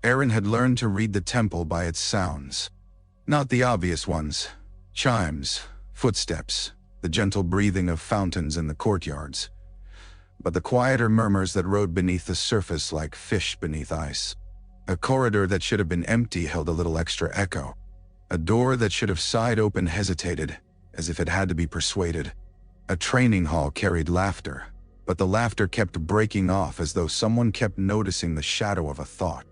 Aryn had learned to read the temple by its sounds. Not the obvious ones. Chimes, footsteps, the gentle breathing of fountains in the courtyards. But the quieter murmurs that rode beneath the surface like fish beneath ice. A corridor that should have been empty held a little extra echo. A door that should have sighed open hesitated, as if it had to be persuaded. A training hall carried laughter, but the laughter kept breaking off as though someone kept noticing the shadow of a thought.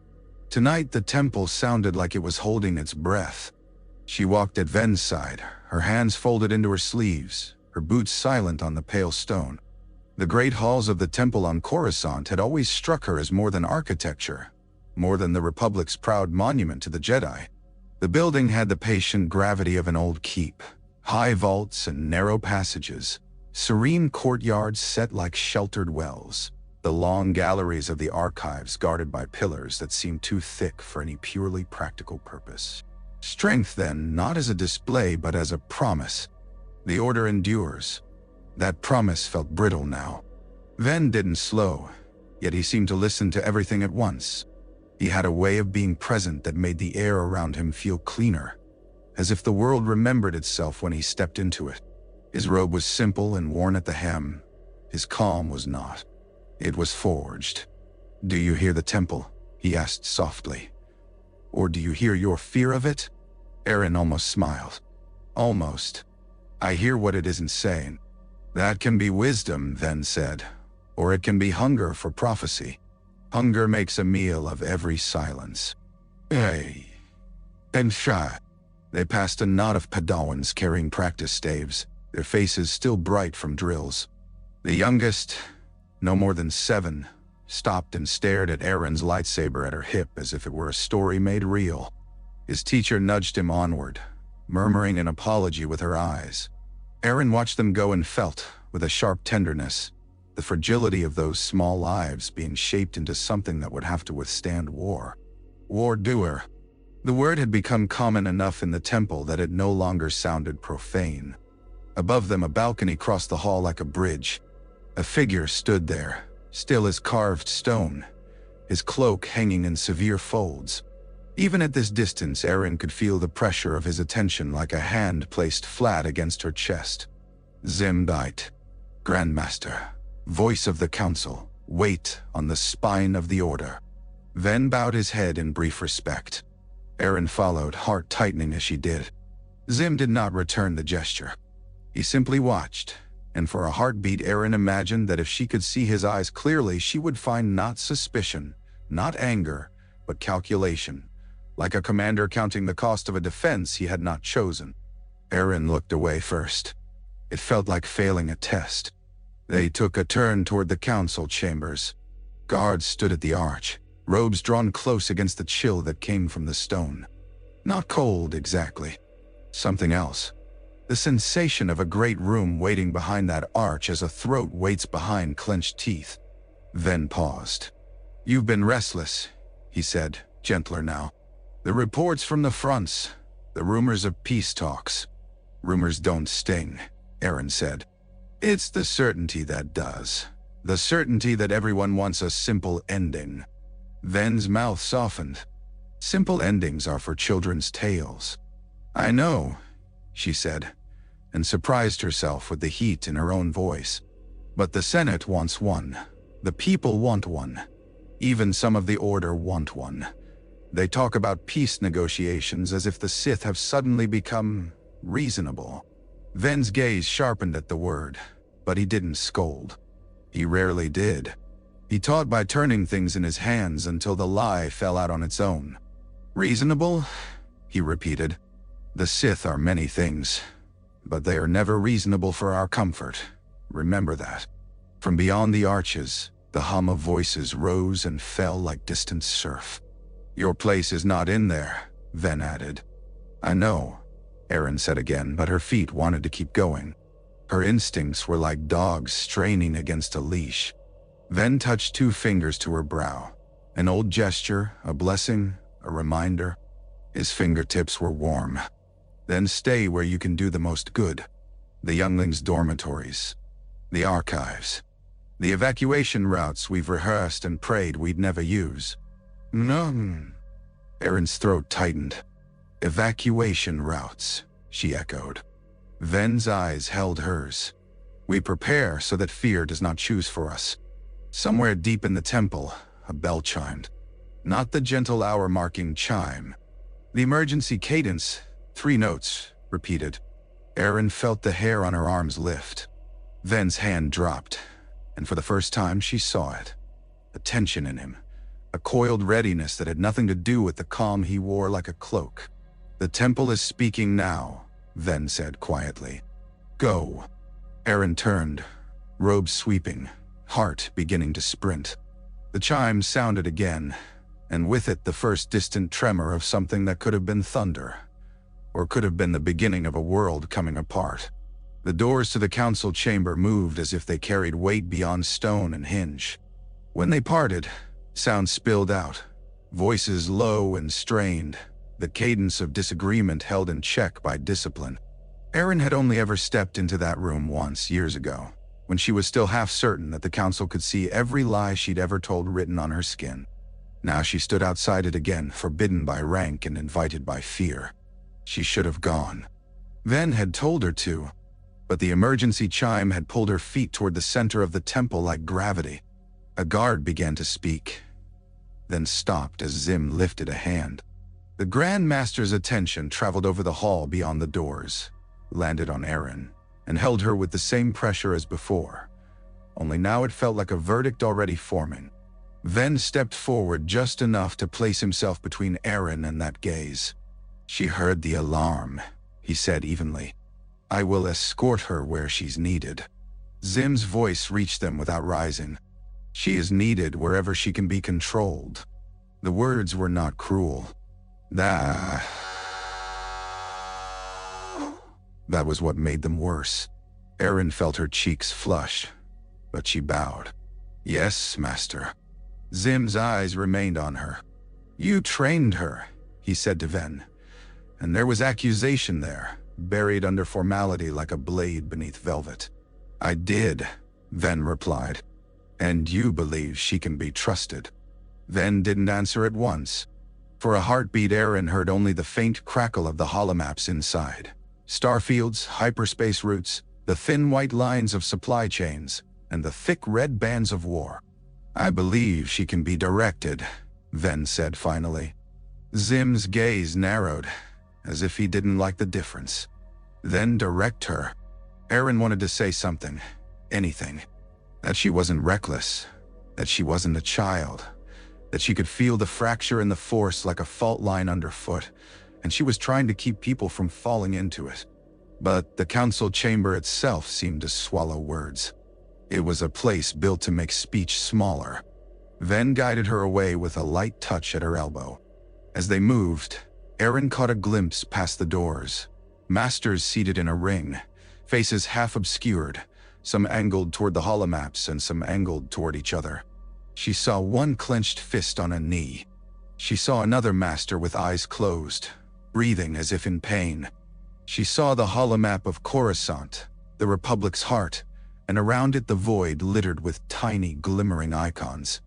Tonight the temple sounded like it was holding its breath. She walked at Ven's side, her hands folded into her sleeves, her boots silent on the pale stone. The great halls of the temple on Corasont had always struck her as more than architecture, more than the Republic's proud monument to the Jedi. The building had the patient gravity of an old keep, high vaults and narrow passages, serene courtyards set like sheltered wells, the long galleries of the archives guarded by pillars that seemed too thick for any purely practical purpose. Strength, then, not as a display but as a promise. The order endures. That promise felt brittle now. Ven didn't slow, yet he seemed to listen to everything at once. He had a way of being present that made the air around him feel cleaner, as if the world remembered itself when he stepped into it. His robe was simple and worn at the hem. His calm was not. It was forged. "Do you hear the temple?" he asked softly. "Or do you hear your fear of it?" Aryn almost smiled. "Almost. I hear what it isn't saying." "That can be wisdom," Ven said, "or it can be hunger for prophecy. Hunger makes a meal of every silence." "Hey." And shy. They passed a knot of Padawans carrying practice staves, their faces still bright from drills. The youngest, no more than 7, stopped and stared at Aryn's lightsaber at her hip as if it were a story made real. His teacher nudged him onward, murmuring an apology with her eyes. Aryn watched them go and felt, with a sharp tenderness, the fragility of those small lives being shaped into something that would have to withstand war. War doer. The word had become common enough in the temple that it no longer sounded profane. Above them, a balcony crossed the hall like a bridge. A figure stood there, still as carved stone, his cloak hanging in severe folds. Even at this distance, Aryn could feel the pressure of his attention like a hand placed flat against her chest. Zym died. Grand Master, voice of the council, weight on the spine of the order. Ven bowed his head in brief respect. Aryn followed, heart tightening as she did. Zym did not return the gesture. He simply watched, and for a heartbeat Aryn imagined that if she could see his eyes clearly, she would find not suspicion, not anger, but calculation, like a commander counting the cost of a defense he had not chosen. Aryn looked away first. It felt like failing a test. They took a turn toward the council chambers. Guards stood at the arch, robes drawn close against the chill that came from the stone. Not cold exactly. Something else. The sensation of a great room waiting behind that arch as a throat waits behind clenched teeth. Ven paused. "You've been restless," he said, gentler now. "The reports from the fronts, the rumors of peace talks." "Rumors don't sting," Aryn said. "It's the certainty that does. The certainty that everyone wants a simple ending." Ven's mouth softened. "Simple endings are for children's tales." "I know," she said, and surprised herself with the heat in her own voice. "But the Senate wants one. The people want one. Even some of the Order want one. They talk about peace negotiations as if the Sith have suddenly become reasonable." Ven's gaze sharpened at the word, but he didn't scold. He rarely did. He taught by turning things in his hands until the lie fell out on its own. "Reasonable?" he repeated. "The Sith are many things, but they are never reasonable for our comfort. Remember that." From beyond the arches, the hum of voices rose and fell like distant surf. "Your place is not in there," Ven added. "I know," Aryn said again, but her feet wanted to keep going. Her instincts were like dogs straining against a leash. Ven touched 2 fingers to her brow. An old gesture, a blessing, a reminder. His fingertips were warm. "Then stay where you can do the most good. The younglings' dormitories. The archives. The evacuation routes we've rehearsed and prayed we'd never use. None. Aryn's throat tightened. Evacuation routes, she echoed. Ven's eyes held hers. We prepare so that fear does not choose for us. Somewhere deep in the temple, a bell chimed. Not the gentle hour-marking chime. The emergency cadence, 3 notes, repeated. Aryn felt the hair on her arms lift. Ven's hand dropped, and for the first time she saw it. A tension in him, a coiled readiness that had nothing to do with the calm he wore like a cloak. The temple is speaking now, Ven said quietly. Go. Aryn turned, robe sweeping, heart beginning to sprint. The chime sounded again, and with it the first distant tremor of something that could have been thunder, or could have been the beginning of a world coming apart. The doors to the council chamber moved as if they carried weight beyond stone and hinge. When they parted, sound spilled out, voices low and strained, the cadence of disagreement held in check by discipline. Aryn had only ever stepped into that room once, years ago, when she was still half certain that the council could see every lie she'd ever told written on her skin. Now she stood outside it again, forbidden by rank and invited by fear. She should have gone. Ven had told her to, but the emergency chime had pulled her feet toward the center of the temple like gravity. A guard began to speak, then stopped as Zym lifted a hand. The Grand Master's attention traveled over the hall beyond the doors, landed on Aryn, and held her with the same pressure as before. Only now it felt like a verdict already forming. Ven stepped forward just enough to place himself between Aryn and that gaze. She heard the alarm, he said evenly. I will escort her where she's needed. Zym's voice reached them without rising. She is needed wherever she can be controlled. The words were not cruel. That was what made them worse. Aryn felt her cheeks flush, but she bowed. Yes, Master. Zym's eyes remained on her. You trained her, he said to Ven, and there was accusation there, buried under formality like a blade beneath velvet. I did, Ven replied. And you believe she can be trusted. Ven didn't answer at once. For a heartbeat, Aryn heard only the faint crackle of the holomaps inside. Starfields, hyperspace routes, the thin white lines of supply chains, and the thick red bands of war. I believe she can be directed, Ven said finally. Zym's gaze narrowed, as if he didn't like the difference. Then direct her. Aryn wanted to say something, anything. That she wasn't reckless, that she wasn't a child, that she could feel the fracture in the force like a fault line underfoot, and she was trying to keep people from falling into it. But the council chamber itself seemed to swallow words. It was a place built to make speech smaller. Ven guided her away with a light touch at her elbow. As they moved, Aryn caught a glimpse past the doors. Masters seated in a ring, faces half obscured, some angled toward the holomaps and some angled toward each other. She saw one clenched fist on a knee. She saw another master with eyes closed, breathing as if in pain. She saw the holomap of Corasont, the Republic's heart, and around it the void littered with tiny, glimmering icons.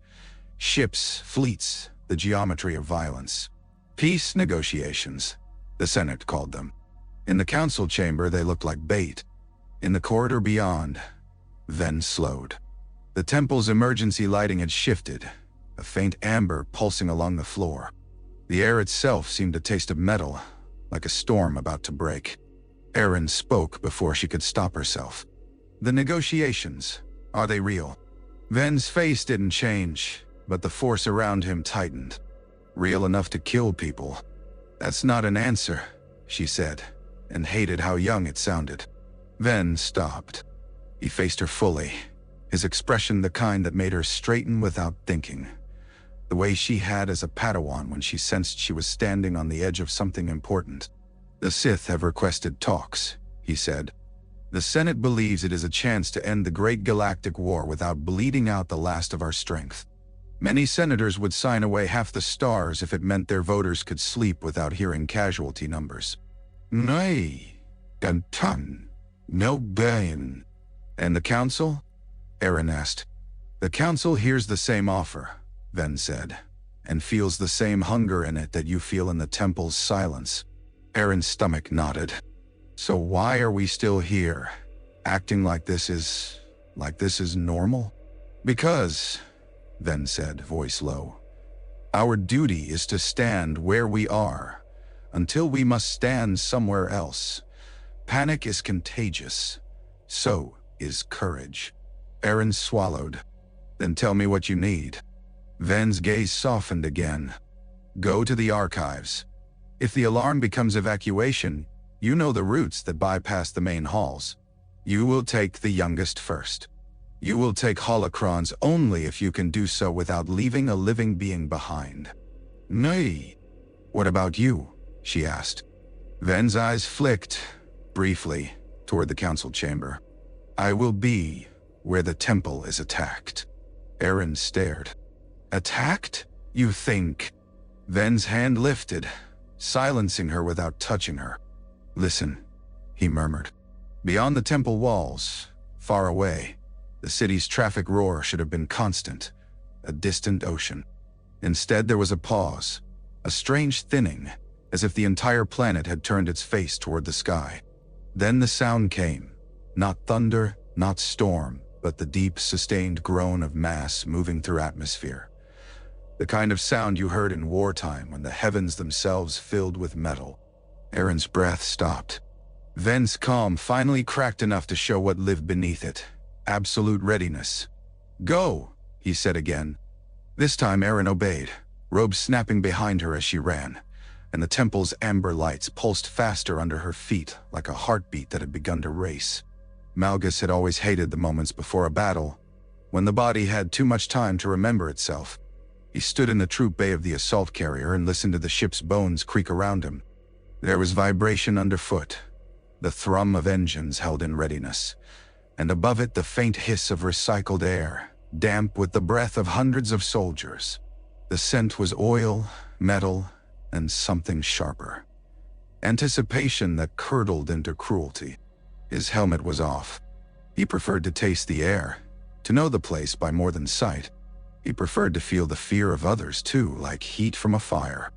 Ships, fleets, the geometry of violence. Peace negotiations, the Senate called them. In the council chamber they looked like bait. In the corridor beyond, Ven slowed. The temple's emergency lighting had shifted, a faint amber pulsing along the floor. The air itself seemed to taste of metal, like a storm about to break. Aryn spoke before she could stop herself. The negotiations, are they real? Ven's face didn't change, but the force around him tightened. Real enough to kill people. That's not an answer, she said, and hated how young it sounded. Ven stopped. He faced her fully, his expression the kind that made her straighten without thinking. The way she had as a Padawan when she sensed she was standing on the edge of something important. The Sith have requested talks, he said. The Senate believes it is a chance to end the Great Galactic War without bleeding out the last of our strength. Many senators would sign away half the stars if it meant their voters could sleep without hearing casualty numbers. Nay, Gantan, no Bain. And the council? Aryn asked. The council hears the same offer, Ven said, and feels the same hunger in it that you feel in the temple's silence. Aryn's stomach nodded. So why are we still here, acting like this is normal? Because, Ven said, voice low, our duty is to stand where we are, until we must stand somewhere else. Panic is contagious. So is courage. Aryn swallowed. Then tell me what you need. Ven's gaze softened again. Go to the archives. If the alarm becomes evacuation, you know the routes that bypass the main halls. You will take the youngest first. You will take holocrons only if you can do so without leaving a living being behind. Nay. What about you? She asked. Ven's eyes flicked, briefly, toward the council chamber. I will be where the temple is attacked. Aryn stared. Attacked? You think? Ven's hand lifted, silencing her without touching her. Listen, he murmured. Beyond the temple walls, far away, the city's traffic roar should have been constant, a distant ocean. Instead, there was a pause, a strange thinning, as if the entire planet had turned its face toward the sky. Then the sound came, not thunder, not storm, but the deep, sustained groan of mass moving through atmosphere. The kind of sound you heard in wartime when the heavens themselves filled with metal. Aryn's breath stopped. Ven's calm finally cracked enough to show what lived beneath it. Absolute readiness. Go, he said again. This time Aryn obeyed, robes snapping behind her as she ran, and the temple's amber lights pulsed faster under her feet like a heartbeat that had begun to race. Malgus had always hated the moments before a battle, when the body had too much time to remember itself. He stood in the troop bay of the assault carrier and listened to the ship's bones creak around him. There was vibration underfoot, the thrum of engines held in readiness, and above it the faint hiss of recycled air, damp with the breath of hundreds of soldiers. The scent was oil, metal, and something sharper. Anticipation that curdled into cruelty. His helmet was off. He preferred to taste the air, to know the place by more than sight. He preferred to feel the fear of others too, like heat from a fire.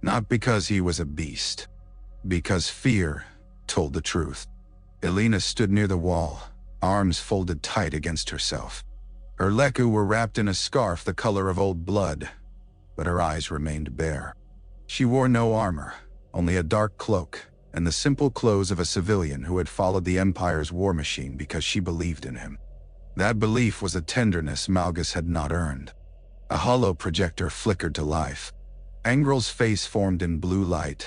Not because he was a beast, because fear told the truth. Eleena stood near the wall, arms folded tight against herself. Her leku were wrapped in a scarf the color of old blood, but her eyes remained bare. She wore no armor, only a dark cloak, and the simple clothes of a civilian who had followed the Empire's war machine because she believed in him. That belief was a tenderness Malgus had not earned. A hollow projector flickered to life. Angrel's face formed in blue light,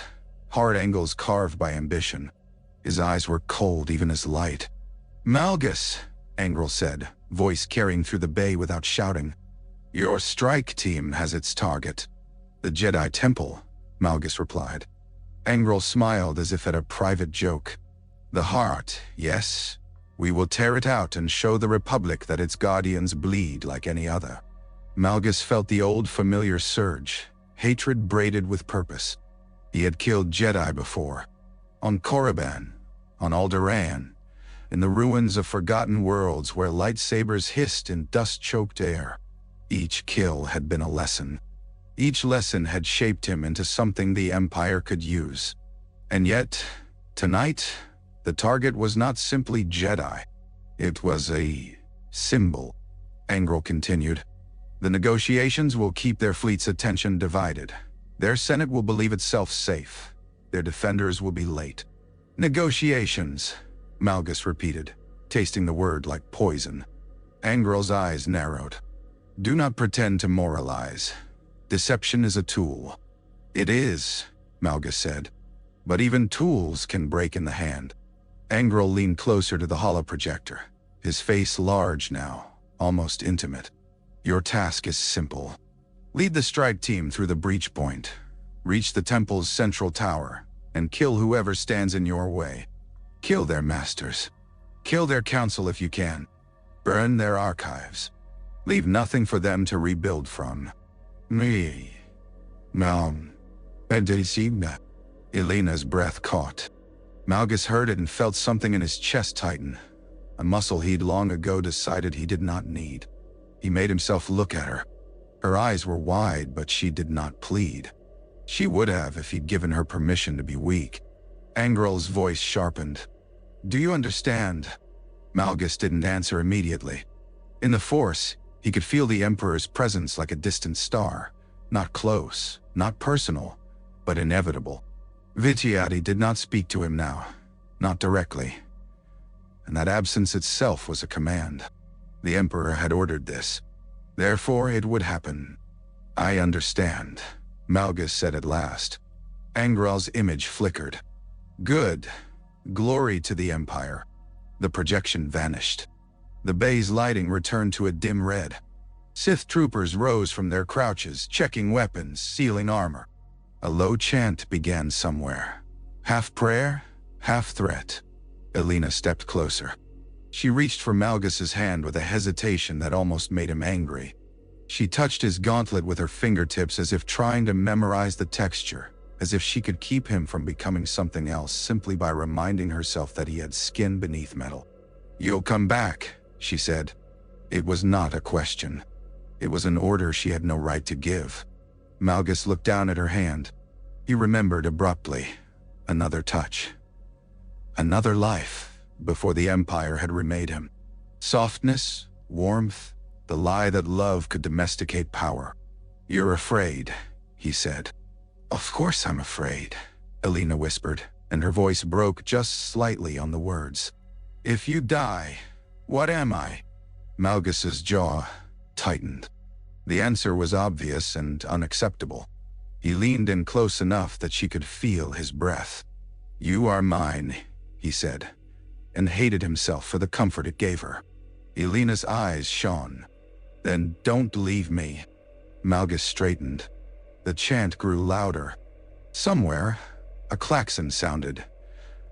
hard angles carved by ambition. His eyes were cold even as light. Malgus, Angrel said, voice carrying through the bay without shouting. Your strike team has its target. The Jedi Temple, Malgus replied. Angrel smiled as if at a private joke. The heart, yes. We will tear it out and show the Republic that its guardians bleed like any other. Malgus felt the old familiar surge, hatred braided with purpose. He had killed Jedi before. On Korriban, on Alderaan, in the ruins of forgotten worlds where lightsabers hissed in dust-choked air. Each kill had been a lesson. Each lesson had shaped him into something the Empire could use. And yet, tonight, the target was not simply Jedi. It was a symbol. Angrel continued. The negotiations will keep their fleet's attention divided. Their Senate will believe itself safe. Their defenders will be late. Negotiations, Malgus repeated, tasting the word like poison. Angrel's eyes narrowed. Do not pretend to moralize. Deception is a tool. It is, Malgus said. But even tools can break in the hand. Angrel leaned closer to the holoprojector, his face large now, almost intimate. Your task is simple. Lead the strike team through the breach point, reach the temple's central tower, and kill whoever stands in your way. Kill their masters. Kill their council if you can. Burn their archives. Leave nothing for them to rebuild from. Me. Elena's breath caught. Malgus heard it and felt something in his chest tighten, a muscle he'd long ago decided he did not need. He made himself look at her. Her eyes were wide, but she did not plead. She would have if he'd given her permission to be weak. Angrel's voice sharpened. "Do you understand?" Malgus didn't answer immediately. In the Force, he could feel the Emperor's presence like a distant star. Not close, not personal, but inevitable. Vitiati did not speak to him now, not directly. And that absence itself was a command. The Emperor had ordered this. Therefore it would happen. "I understand," Malgus said at last. Angrel's image flickered. "Good. Glory to the Empire." The projection vanished. The bay's lighting returned to a dim red. Sith troopers rose from their crouches, checking weapons, sealing armor. A low chant began somewhere. Half prayer, half threat. Eleena stepped closer. She reached for Malgus's hand with a hesitation that almost made him angry. She touched his gauntlet with her fingertips as if trying to memorize the texture, as if she could keep him from becoming something else simply by reminding herself that he had skin beneath metal. "You'll come back," she said. It was not a question. It was an order she had no right to give. Malgus looked down at her hand. He remembered abruptly. Another touch. Another life, before the Empire had remade him. Softness, warmth, the lie that love could domesticate power. "You're afraid," he said. "Of course I'm afraid," Eleena whispered, and her voice broke just slightly on the words. "If you die, what am I?" Malgus's jaw tightened. The answer was obvious and unacceptable. He leaned in close enough that she could feel his breath. "You are mine," he said, and hated himself for the comfort it gave her. Elena's eyes shone. "Then don't leave me." Malgus straightened. The chant grew louder. Somewhere, a klaxon sounded.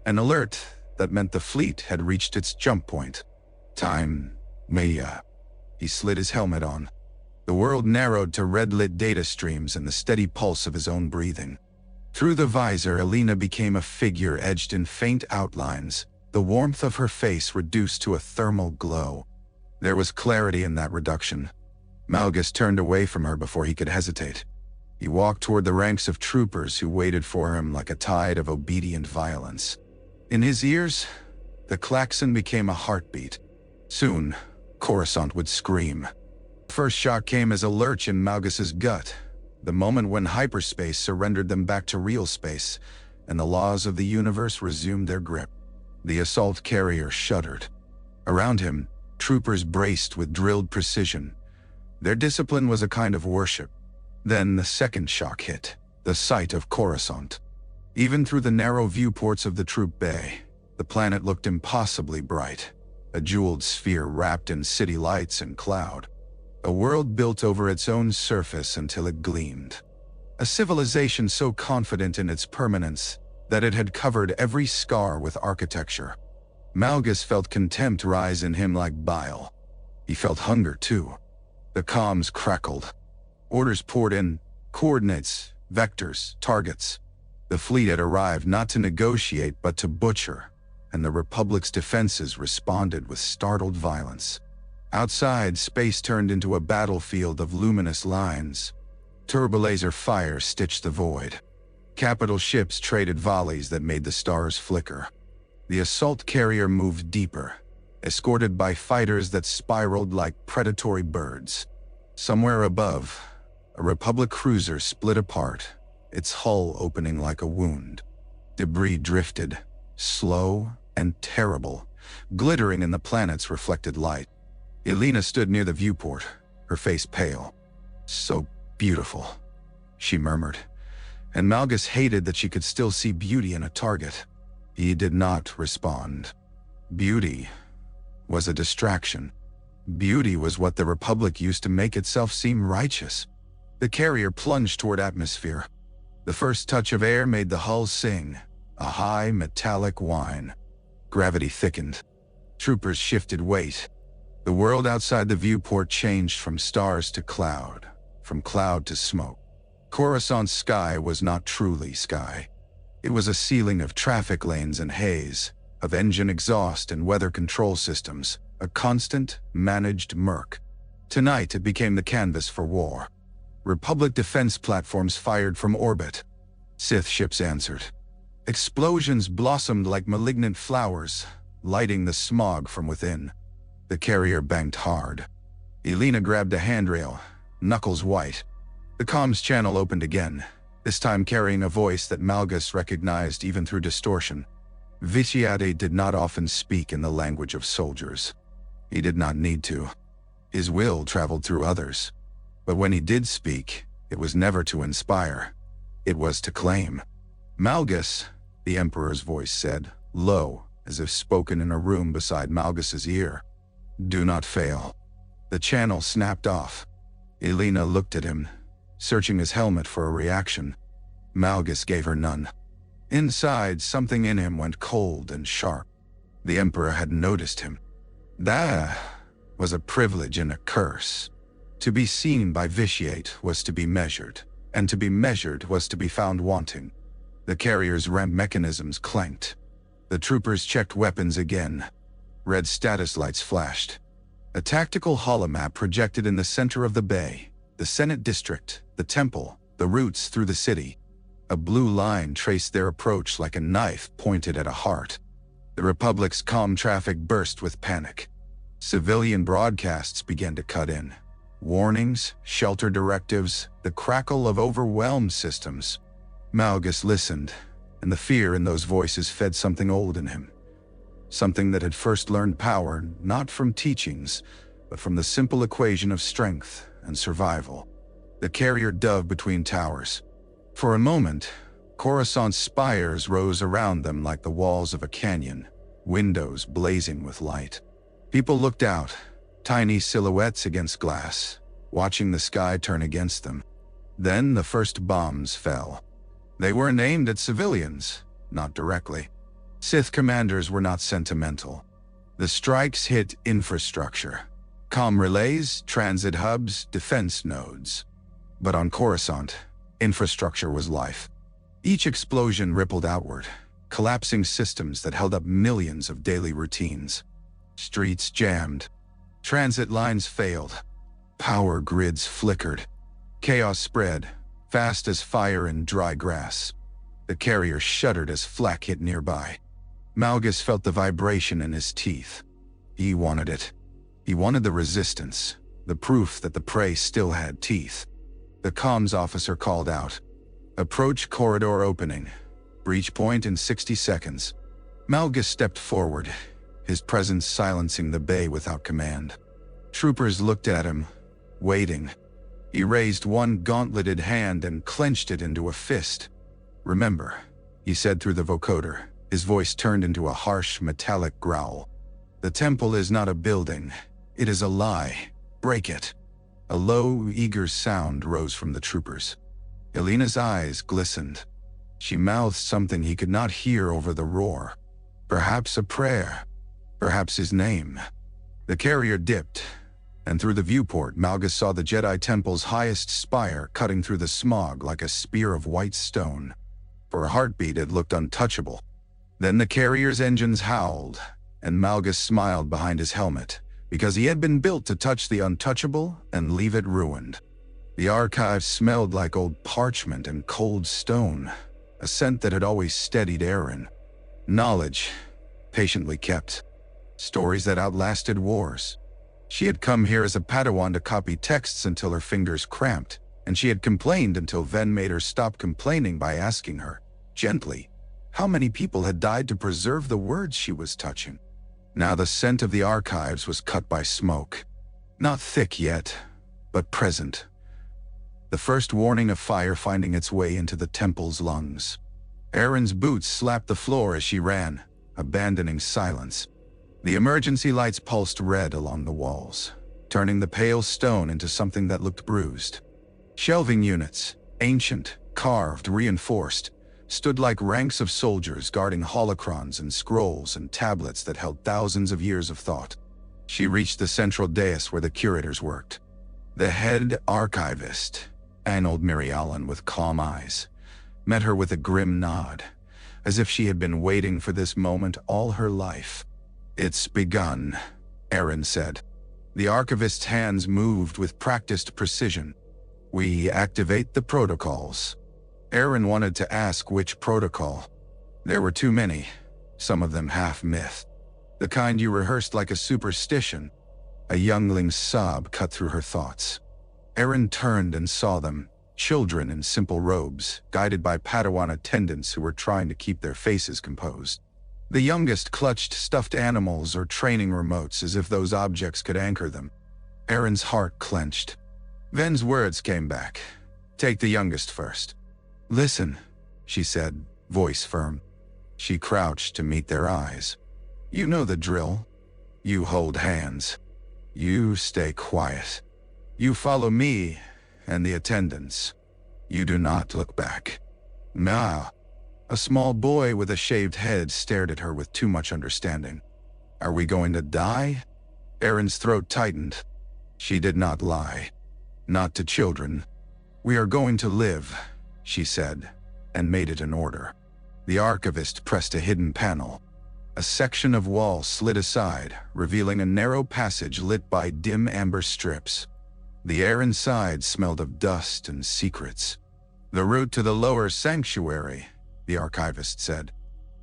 An alert that meant the fleet had reached its jump point. "Time, Maya." He slid his helmet on. The world narrowed to red-lit data streams and the steady pulse of his own breathing. Through the visor, Eleena became a figure edged in faint outlines, the warmth of her face reduced to a thermal glow. There was clarity in that reduction. Malgus turned away from her before he could hesitate. He walked toward the ranks of troopers who waited for him like a tide of obedient violence. In his ears, the klaxon became a heartbeat. Soon, Corasont would scream. The first shock came as a lurch in Malgus's gut, the moment when hyperspace surrendered them back to real space, and the laws of the universe resumed their grip. The assault carrier shuddered. Around him, troopers braced with drilled precision. Their discipline was a kind of worship. Then the second shock hit, the sight of Corasont. Even through the narrow viewports of the troop bay, the planet looked impossibly bright, a jeweled sphere wrapped in city lights and cloud. A world built over its own surface until it gleamed. A civilization so confident in its permanence that it had covered every scar with architecture. Malgus felt contempt rise in him like bile. He felt hunger too. The comms crackled. Orders poured in, coordinates, vectors, targets. The fleet had arrived not to negotiate but to butcher, and the Republic's defenses responded with startled violence. Outside, space turned into a battlefield of luminous lines. Turbolaser fire stitched the void. Capital ships traded volleys that made the stars flicker. The assault carrier moved deeper, escorted by fighters that spiraled like predatory birds. Somewhere above, a Republic cruiser split apart, its hull opening like a wound. Debris drifted, slow and terrible, glittering in the planet's reflected light. Eleena stood near the viewport, her face pale. "So beautiful," she murmured, and Malgus hated that she could still see beauty in a target. He did not respond. Beauty was a distraction. Beauty was what the Republic used to make itself seem righteous. The carrier plunged toward atmosphere. The first touch of air made the hull sing, a high metallic whine. Gravity thickened. Troopers shifted weight. The world outside the viewport changed from stars to cloud, from cloud to smoke. Corasont's sky was not truly sky. It was a ceiling of traffic lanes and haze, of engine exhaust and weather control systems, a constant, managed murk. Tonight it became the canvas for war. Republic defense platforms fired from orbit. Sith ships answered. Explosions blossomed like malignant flowers, lighting the smog from within. The carrier banked hard. Eleena grabbed a handrail, knuckles white. The comms channel opened again, this time carrying a voice that Malgus recognized even through distortion. Vitiate did not often speak in the language of soldiers. He did not need to. His will traveled through others. But when he did speak, it was never to inspire. It was to claim. Malgus, the Emperor's voice said, low, as if spoken in a room beside Malgus's ear. Do not fail. The channel snapped off. Eleena looked at him, searching his helmet for a reaction. Malgus gave her none. Inside, something in him went cold and sharp. The Emperor had noticed him. That was a privilege and a curse. To be seen by Vitiate was to be measured, and to be measured was to be found wanting. The carrier's ramp mechanisms clanked. The troopers checked weapons again. Red status lights flashed. A tactical holomap projected in the center of the bay, the Senate District, the Temple, the routes through the city. A blue line traced their approach like a knife pointed at a heart. The Republic's comm traffic burst with panic. Civilian broadcasts began to cut in. Warnings, shelter directives, the crackle of overwhelmed systems. Malgus listened, and the fear in those voices fed something old in him. Something that had first learned power not from teachings, but from the simple equation of strength and survival. The carrier dove between towers. For a moment, Corasant's spires rose around them like the walls of a canyon, windows blazing with light. People looked out, tiny silhouettes against glass, watching the sky turn against them. Then the first bombs fell. They weren't aimed at civilians, not directly. Sith commanders were not sentimental. The strikes hit infrastructure. Comm relays, transit hubs, defense nodes. But on Coruscant, infrastructure was life. Each explosion rippled outward, collapsing systems that held up millions of daily routines. Streets jammed. Transit lines failed. Power grids flickered. Chaos spread, fast as fire in dry grass. The carrier shuddered as flak hit nearby. Malgus felt the vibration in his teeth. He wanted it. He wanted the resistance, the proof that the prey still had teeth. The comms officer called out. Approach corridor opening. Breach point in 60 seconds. Malgus stepped forward, his presence silencing the bay without command. Troopers looked at him, waiting. He raised one gauntleted hand and clenched it into a fist. Remember, he said through the vocoder, his voice turned into a harsh, metallic growl. The temple is not a building. It is a lie. Break it. A low, eager sound rose from the troopers. Elena's eyes glistened. She mouthed something he could not hear over the roar. Perhaps a prayer. Perhaps his name. The carrier dipped, and through the viewport, Malgus saw the Jedi Temple's highest spire cutting through the smog like a spear of white stone. For a heartbeat, it looked untouchable. Then the carrier's engines howled, and Malgus smiled behind his helmet, because he had been built to touch the untouchable and leave it ruined. The archives smelled like old parchment and cold stone, a scent that had always steadied Aryn. Knowledge, patiently kept. Stories that outlasted wars. She had come here as a Padawan to copy texts until her fingers cramped, and she had complained until Ven made her stop complaining by asking her, gently, how many people had died to preserve the words she was touching. Now the scent of the archives was cut by smoke. Not thick yet, but present. The first warning of fire finding its way into the temple's lungs. Aryn's boots slapped the floor as she ran, abandoning silence. The emergency lights pulsed red along the walls, turning the pale stone into something that looked bruised. Shelving units, ancient, carved, reinforced, stood like ranks of soldiers guarding holocrons and scrolls and tablets that held thousands of years of thought. She reached the central dais where the curators worked. The head archivist, Anold Mirialan with calm eyes, met her with a grim nod, as if she had been waiting for this moment all her life. It's begun, Aryn said. The archivist's hands moved with practiced precision. "We activate the protocols." Aryn wanted to ask which protocol. There were too many, some of them half myth. The kind you rehearsed like a superstition. A youngling's sob cut through her thoughts. Aryn turned and saw them, children in simple robes, guided by Padawan attendants who were trying to keep their faces composed. The youngest clutched stuffed animals or training remotes as if those objects could anchor them. Aryn's heart clenched. Ven's words came back. "Take the youngest first." "Listen," she said, voice firm. She crouched to meet their eyes. "You know the drill. You hold hands. You stay quiet. You follow me and the attendants. You do not look back." "Ma." A small boy with a shaved head stared at her with too much understanding. "Are we going to die?" Aryn's throat tightened. She did not lie. Not to children. "We are going to live," she said, and made it an order. The archivist pressed a hidden panel. A section of wall slid aside, revealing a narrow passage lit by dim amber strips. The air inside smelled of dust and secrets. "The route to the lower sanctuary," the archivist said.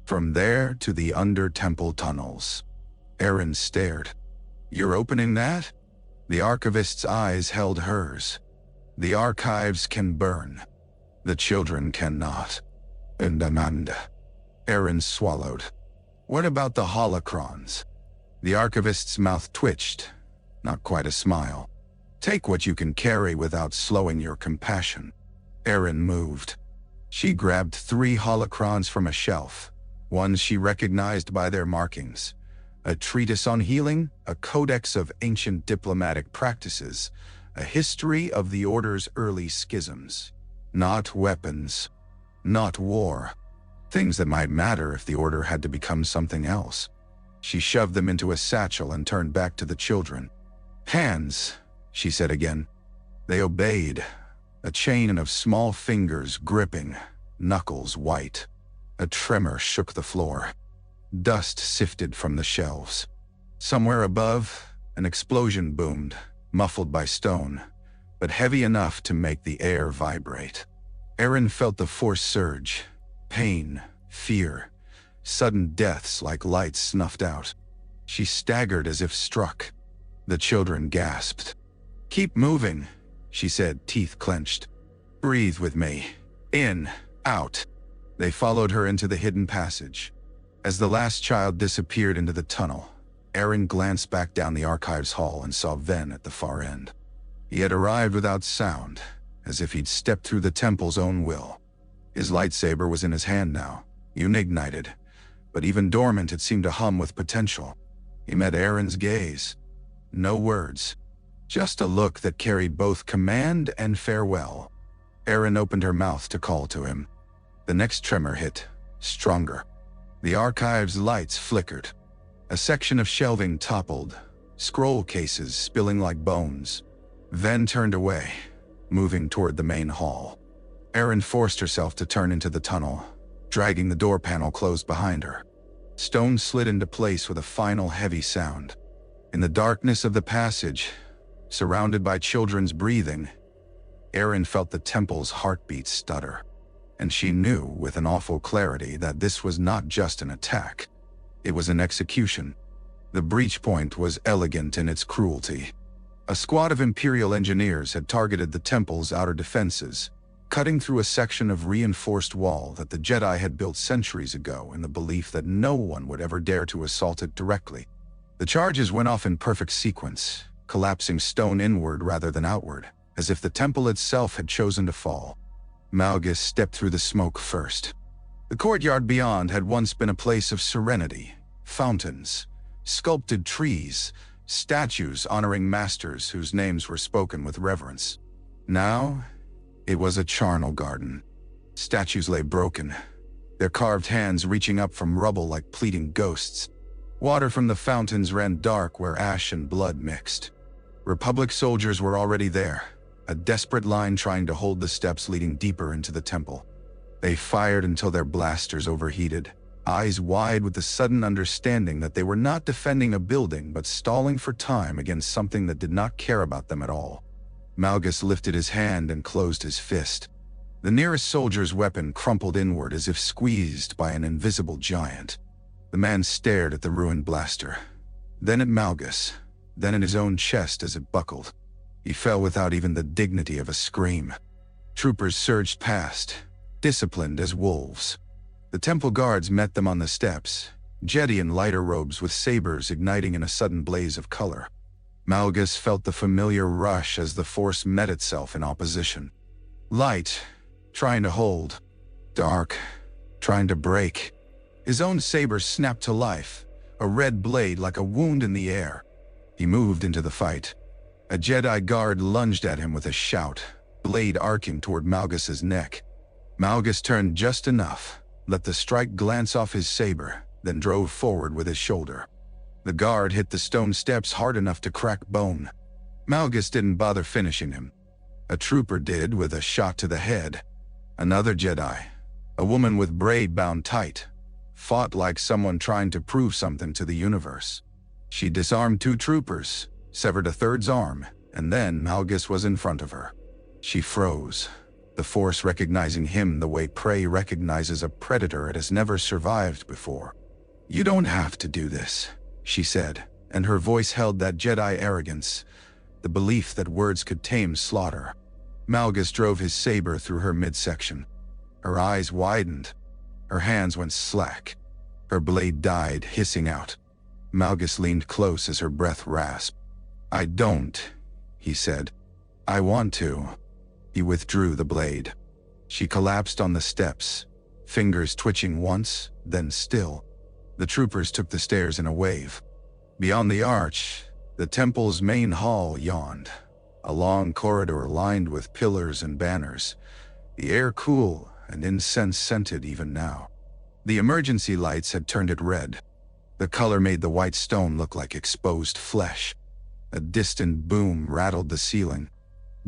"From there to the under-temple tunnels." Aryn stared. "You're opening that?" The archivist's eyes held hers. "The archives can burn. The children cannot." "And Amanda." Aryn swallowed. "What about the holocrons?" The archivist's mouth twitched. Not quite a smile. "Take what you can carry without slowing your compassion." Aryn moved. She grabbed 3 holocrons from a shelf, ones she recognized by their markings. A treatise on healing, a codex of ancient diplomatic practices, a history of the Order's early schisms. Not weapons. Not war. Things that might matter if the Order had to become something else. She shoved them into a satchel and turned back to the children. "Hands," she said again. They obeyed. A chain of small fingers gripping, knuckles white. A tremor shook the floor. Dust sifted from the shelves. Somewhere above, an explosion boomed, muffled by stone, but heavy enough to make the air vibrate. Aryn felt the force surge. Pain, fear, sudden deaths like lights snuffed out. She staggered as if struck. The children gasped. "Keep moving," she said, teeth clenched. "Breathe with me. In, out." They followed her into the hidden passage. As the last child disappeared into the tunnel, Aryn glanced back down the archives hall and saw Ven at the far end. He had arrived without sound, as if he'd stepped through the temple's own will. His lightsaber was in his hand now, unignited, but even dormant it seemed to hum with potential. He met Aryn's gaze. No words, just a look that carried both command and farewell. Aryn opened her mouth to call to him. The next tremor hit, stronger. The archive's lights flickered. A section of shelving toppled, scroll cases spilling like bones. Ven turned away, moving toward the main hall. Aryn forced herself to turn into the tunnel, dragging the door panel closed behind her. Stone slid into place with a final heavy sound. In the darkness of the passage, surrounded by children's breathing, Aryn felt the temple's heartbeat stutter. And she knew with an awful clarity that this was not just an attack. It was an execution. The breach point was elegant in its cruelty. A squad of Imperial engineers had targeted the temple's outer defenses, cutting through a section of reinforced wall that the Jedi had built centuries ago in the belief that no one would ever dare to assault it directly. The charges went off in perfect sequence, collapsing stone inward rather than outward, as if the temple itself had chosen to fall. Malgus stepped through the smoke first. The courtyard beyond had once been a place of serenity, fountains, sculpted trees, statues honoring masters whose names were spoken with reverence. Now, it was a charnel garden. Statues lay broken, their carved hands reaching up from rubble like pleading ghosts. Water from the fountains ran dark where ash and blood mixed. Republic soldiers were already there, a desperate line trying to hold the steps leading deeper into the temple. They fired until their blasters overheated, eyes wide with the sudden understanding that they were not defending a building but stalling for time against something that did not care about them at all. Malgus lifted his hand and closed his fist. The nearest soldier's weapon crumpled inward as if squeezed by an invisible giant. The man stared at the ruined blaster, then at Malgus, then at his own chest as it buckled. He fell without even the dignity of a scream. Troopers surged past, disciplined as wolves. The temple guards met them on the steps, Jedi in lighter robes with sabers igniting in a sudden blaze of color. Malgus felt the familiar rush as the force met itself in opposition. Light, trying to hold. Dark, trying to break. His own saber snapped to life, a red blade like a wound in the air. He moved into the fight. A Jedi guard lunged at him with a shout, blade arcing toward Malgus's neck. Malgus turned just enough, let the strike glance off his saber, then drove forward with his shoulder. The guard hit the stone steps hard enough to crack bone. Malgus didn't bother finishing him. A trooper did with a shot to the head. Another Jedi, a woman with braid bound tight, fought like someone trying to prove something to the universe. She disarmed 2 troopers, severed a third's arm, and then Malgus was in front of her. She froze, the force recognizing him the way prey recognizes a predator it has never survived before. "You don't have to do this," she said, and her voice held that Jedi arrogance, the belief that words could tame slaughter. Malgus drove his saber through her midsection. Her eyes widened. Her hands went slack. Her blade died, hissing out. Malgus leaned close as her breath rasped. "I don't," he said. "I want to." He withdrew the blade. She collapsed on the steps, fingers twitching once, then still. The troopers took the stairs in a wave. Beyond the arch, the temple's main hall yawned, a long corridor lined with pillars and banners, the air cool and incense-scented even now. The emergency lights had turned it red. The color made the white stone look like exposed flesh. A distant boom rattled the ceiling.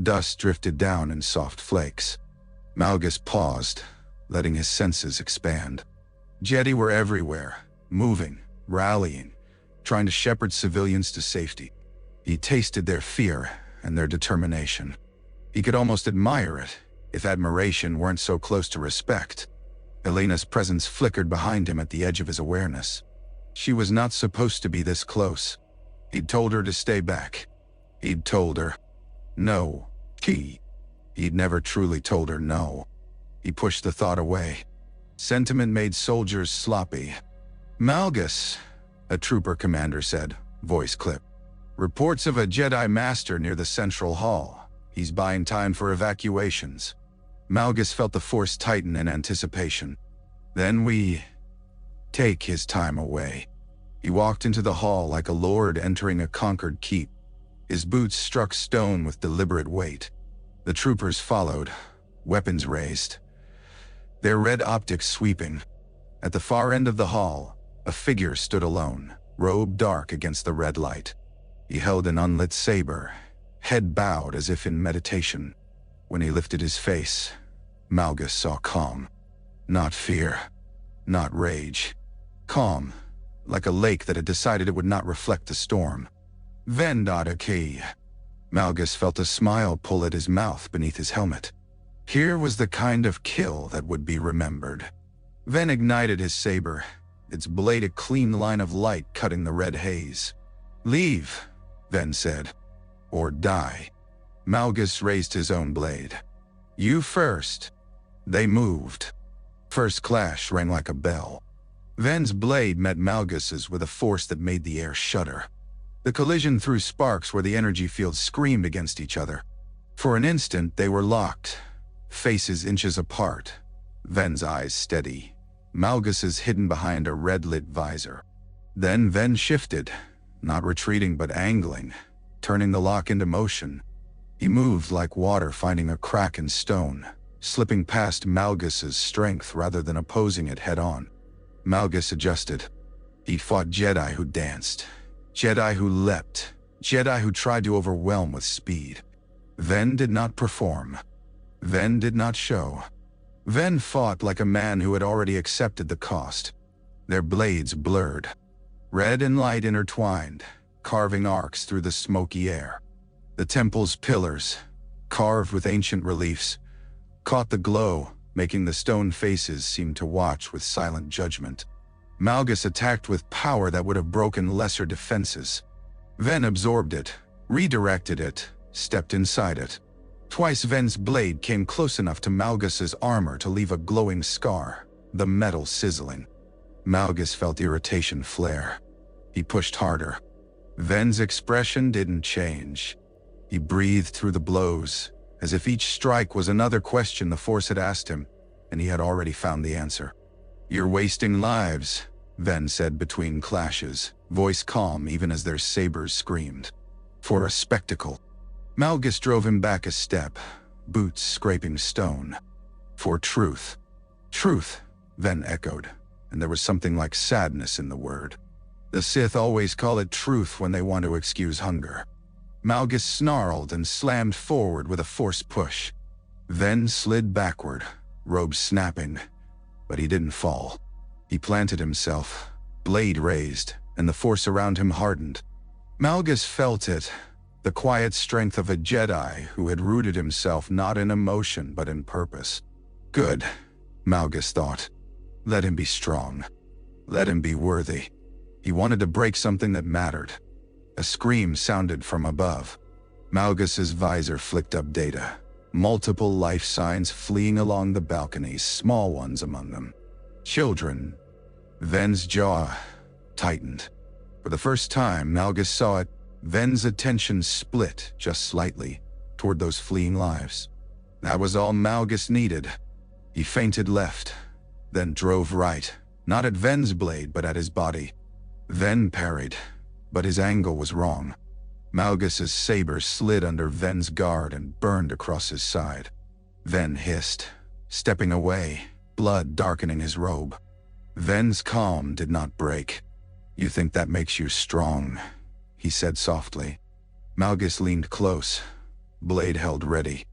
Dust drifted down in soft flakes. Malgus paused, letting his senses expand. Jedi were everywhere, moving, rallying, trying to shepherd civilians to safety. He tasted their fear and their determination. He could almost admire it, if admiration weren't so close to respect. Elena's presence flickered behind him at the edge of his awareness. She was not supposed to be this close. He'd told her to stay back. He'd told her, no. He'd never truly told her no. He pushed the thought away. Sentiment made soldiers sloppy. "Malgus," a trooper commander said, voice clipped. "Reports of a Jedi Master near the Central Hall. He's buying time for evacuations." Malgus felt the force tighten in anticipation. "Then we take his time away." He walked into the hall like a lord entering a conquered keep. His boots struck stone with deliberate weight. The troopers followed, weapons raised, their red optics sweeping. At the far end of the hall, a figure stood alone, robed dark against the red light. He held an unlit saber, head bowed as if in meditation. When he lifted his face, Malgus saw calm. Not fear, not rage. Calm, like a lake that had decided it would not reflect the storm. "Ven Zallow." Malgus felt a smile pull at his mouth beneath his helmet. Here was the kind of kill that would be remembered. Ven ignited his saber, its blade a clean line of light cutting the red haze. "Leave," Ven said, "or die." Malgus raised his own blade. "You first." They moved. First clash rang like a bell. Ven's blade met Malgus's with a force that made the air shudder. The collision threw sparks where the energy fields screamed against each other. For an instant they were locked, faces inches apart, Ven's eyes steady, Malgus's hidden behind a red-lit visor. Then Ven shifted, not retreating but angling, turning the lock into motion. He moved like water finding a crack in stone, slipping past Malgus's strength rather than opposing it head-on. Malgus adjusted. He fought Jedi who danced, Jedi who leapt, Jedi who tried to overwhelm with speed. Ven did not perform. Ven did not show. Ven fought like a man who had already accepted the cost. their blades blurred. Red and light intertwined, carving arcs through the smoky air. The temple's pillars, carved with ancient reliefs, caught the glow, making the stone faces seem to watch with silent judgment. Malgus attacked with power that would have broken lesser defenses. Ven absorbed it, redirected it, stepped inside it. Twice Ven's blade came close enough to Malgus's armor to leave a glowing scar, the metal sizzling. Malgus felt irritation flare. He pushed harder. Ven's expression didn't change. He breathed through the blows, as if each strike was another question the Force had asked him, and he had already found the answer. "You're wasting lives," Ven said between clashes, voice calm even as their sabers screamed. "For a spectacle." Malgus drove him back a step, boots scraping stone. "For truth." "Truth," Ven echoed, and there was something like sadness in the word. The Sith always call it truth when they want to excuse hunger. Malgus snarled and slammed forward with a forced push. Ven slid backward, robe snapping, but he didn't fall. He planted himself, blade raised, and the force around him hardened. Malgus felt it, the quiet strength of a Jedi who had rooted himself not in emotion but in purpose. Good, Malgus thought. Let him be strong. Let him be worthy. He wanted to break something that mattered. A scream sounded from above. Malgus's visor flicked up data. Multiple life signs fleeing along the balconies, small ones among them. Children. Ven's jaw tightened. For the first time Malgus saw it, Ven's attention split just slightly toward those fleeing lives. That was all Malgus needed. He feinted left, then drove right, not at Ven's blade but at his body. Ven parried, but his angle was wrong. Malgus's saber slid under Ven's guard and burned across his side. Ven hissed, stepping away, blood darkening his robe. Ven's calm did not break. "You think that makes you strong," he said softly. Malgus leaned close, blade held ready.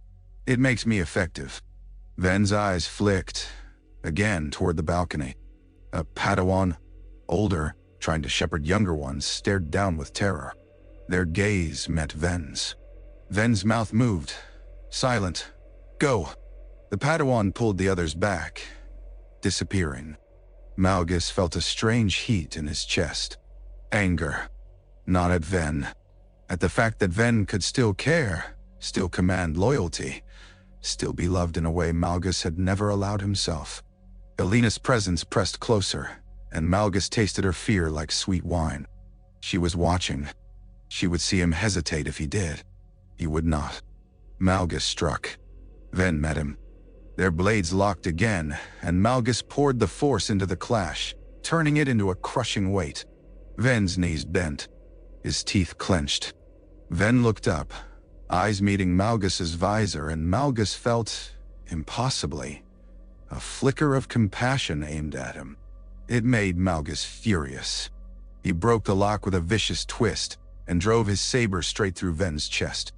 "It makes me effective." Ven's eyes flicked, again toward the balcony. A Padawan, older, trying to shepherd younger ones, stared down with terror. Their gaze met Ven's. Ven's mouth moved. "Silent. Go." The Padawan pulled the others back, disappearing. Malgus felt a strange heat in his chest. Anger. Not at Ven. At the fact that Ven could still care, still command loyalty, still be loved in a way Malgus had never allowed himself. Eleena's presence pressed closer, and Malgus tasted her fear like sweet wine. She was watching. She would see him hesitate if he did. He would not. Malgus struck. Ven met him. Their blades locked again, and Malgus poured the force into the clash, turning it into a crushing weight. Ven's knees bent. His teeth clenched. Ven looked up, eyes meeting Malgus's visor, and Malgus felt, impossibly, a flicker of compassion aimed at him. It made Malgus furious. He broke the lock with a vicious twist and drove his saber straight through Ven's chest.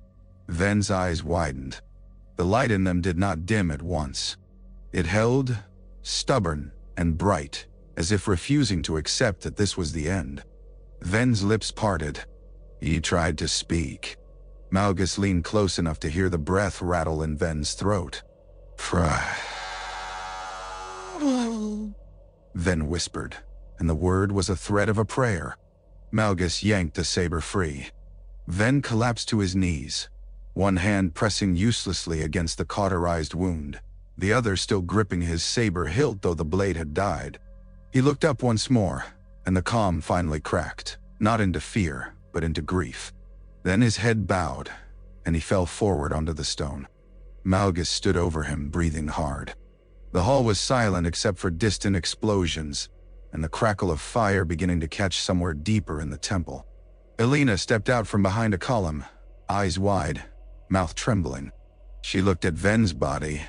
Ven's eyes widened. The light in them did not dim at once. It held, stubborn and bright, as if refusing to accept that this was the end. Ven's lips parted. He tried to speak. Malgus leaned close enough to hear the breath rattle in Ven's throat. Ven whispered, and the word was a thread of a prayer. Malgus yanked the saber free. Ven collapsed to his knees, one hand pressing uselessly against the cauterized wound, the other still gripping his saber hilt though the blade had died. He looked up once more, and the calm finally cracked, not into fear, but into grief. Then his head bowed, and he fell forward onto the stone. Malgus stood over him, breathing hard. The hall was silent except for distant explosions, and the crackle of fire beginning to catch somewhere deeper in the temple. Eleena stepped out from behind a column, eyes wide, mouth trembling. She looked at Ven's body,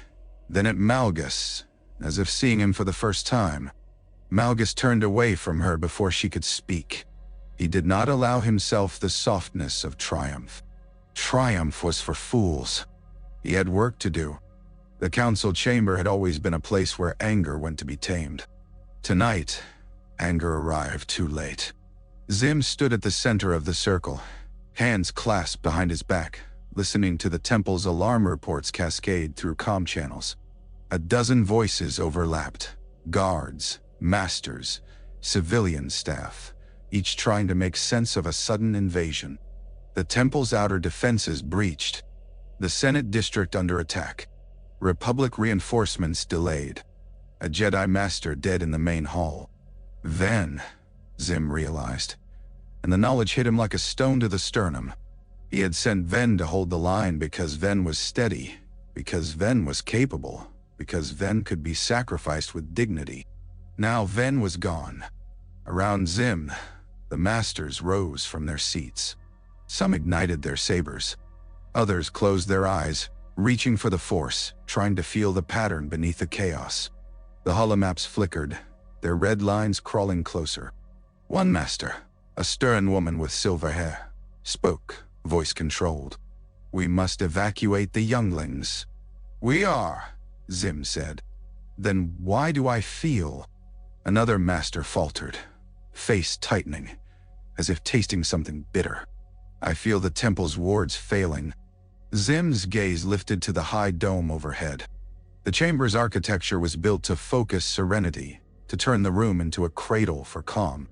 then at Malgus, as if seeing him for the first time. Malgus turned away from her before she could speak. He did not allow himself the softness of triumph. Triumph was for fools. He had work to do. The council chamber had always been a place where anger went to be tamed. Tonight, Anger arrived too late. Zym stood at the center of the circle, hands clasped behind his back, listening to the temple's alarm reports cascade through comm channels. A dozen voices overlapped. Guards, masters, civilian staff, each trying to make sense of a sudden invasion. The temple's outer defenses breached. The Senate district under attack. Republic reinforcements delayed. A Jedi Master dead in the main hall. Ven, Zym realized, and the knowledge hit him like a stone to the sternum. He had sent Ven to hold the line because Ven was steady, because Ven was capable, because Ven could be sacrificed with dignity. Now Ven was gone. Around Zym, the masters rose from their seats. Some ignited their sabers. Others closed their eyes, reaching for the Force, trying to feel the pattern beneath the chaos. The holomaps flickered, their red lines crawling closer. One master, a stern woman with silver hair, spoke, voice controlled. "We must evacuate the younglings." "We are," Zym said. "Then why do I feel?" Another master faltered, face tightening, as if tasting something bitter. "I feel the temple's wards failing." Zym's gaze lifted to the high dome overhead. The chamber's architecture was built to focus serenity, to turn the room into a cradle for calm.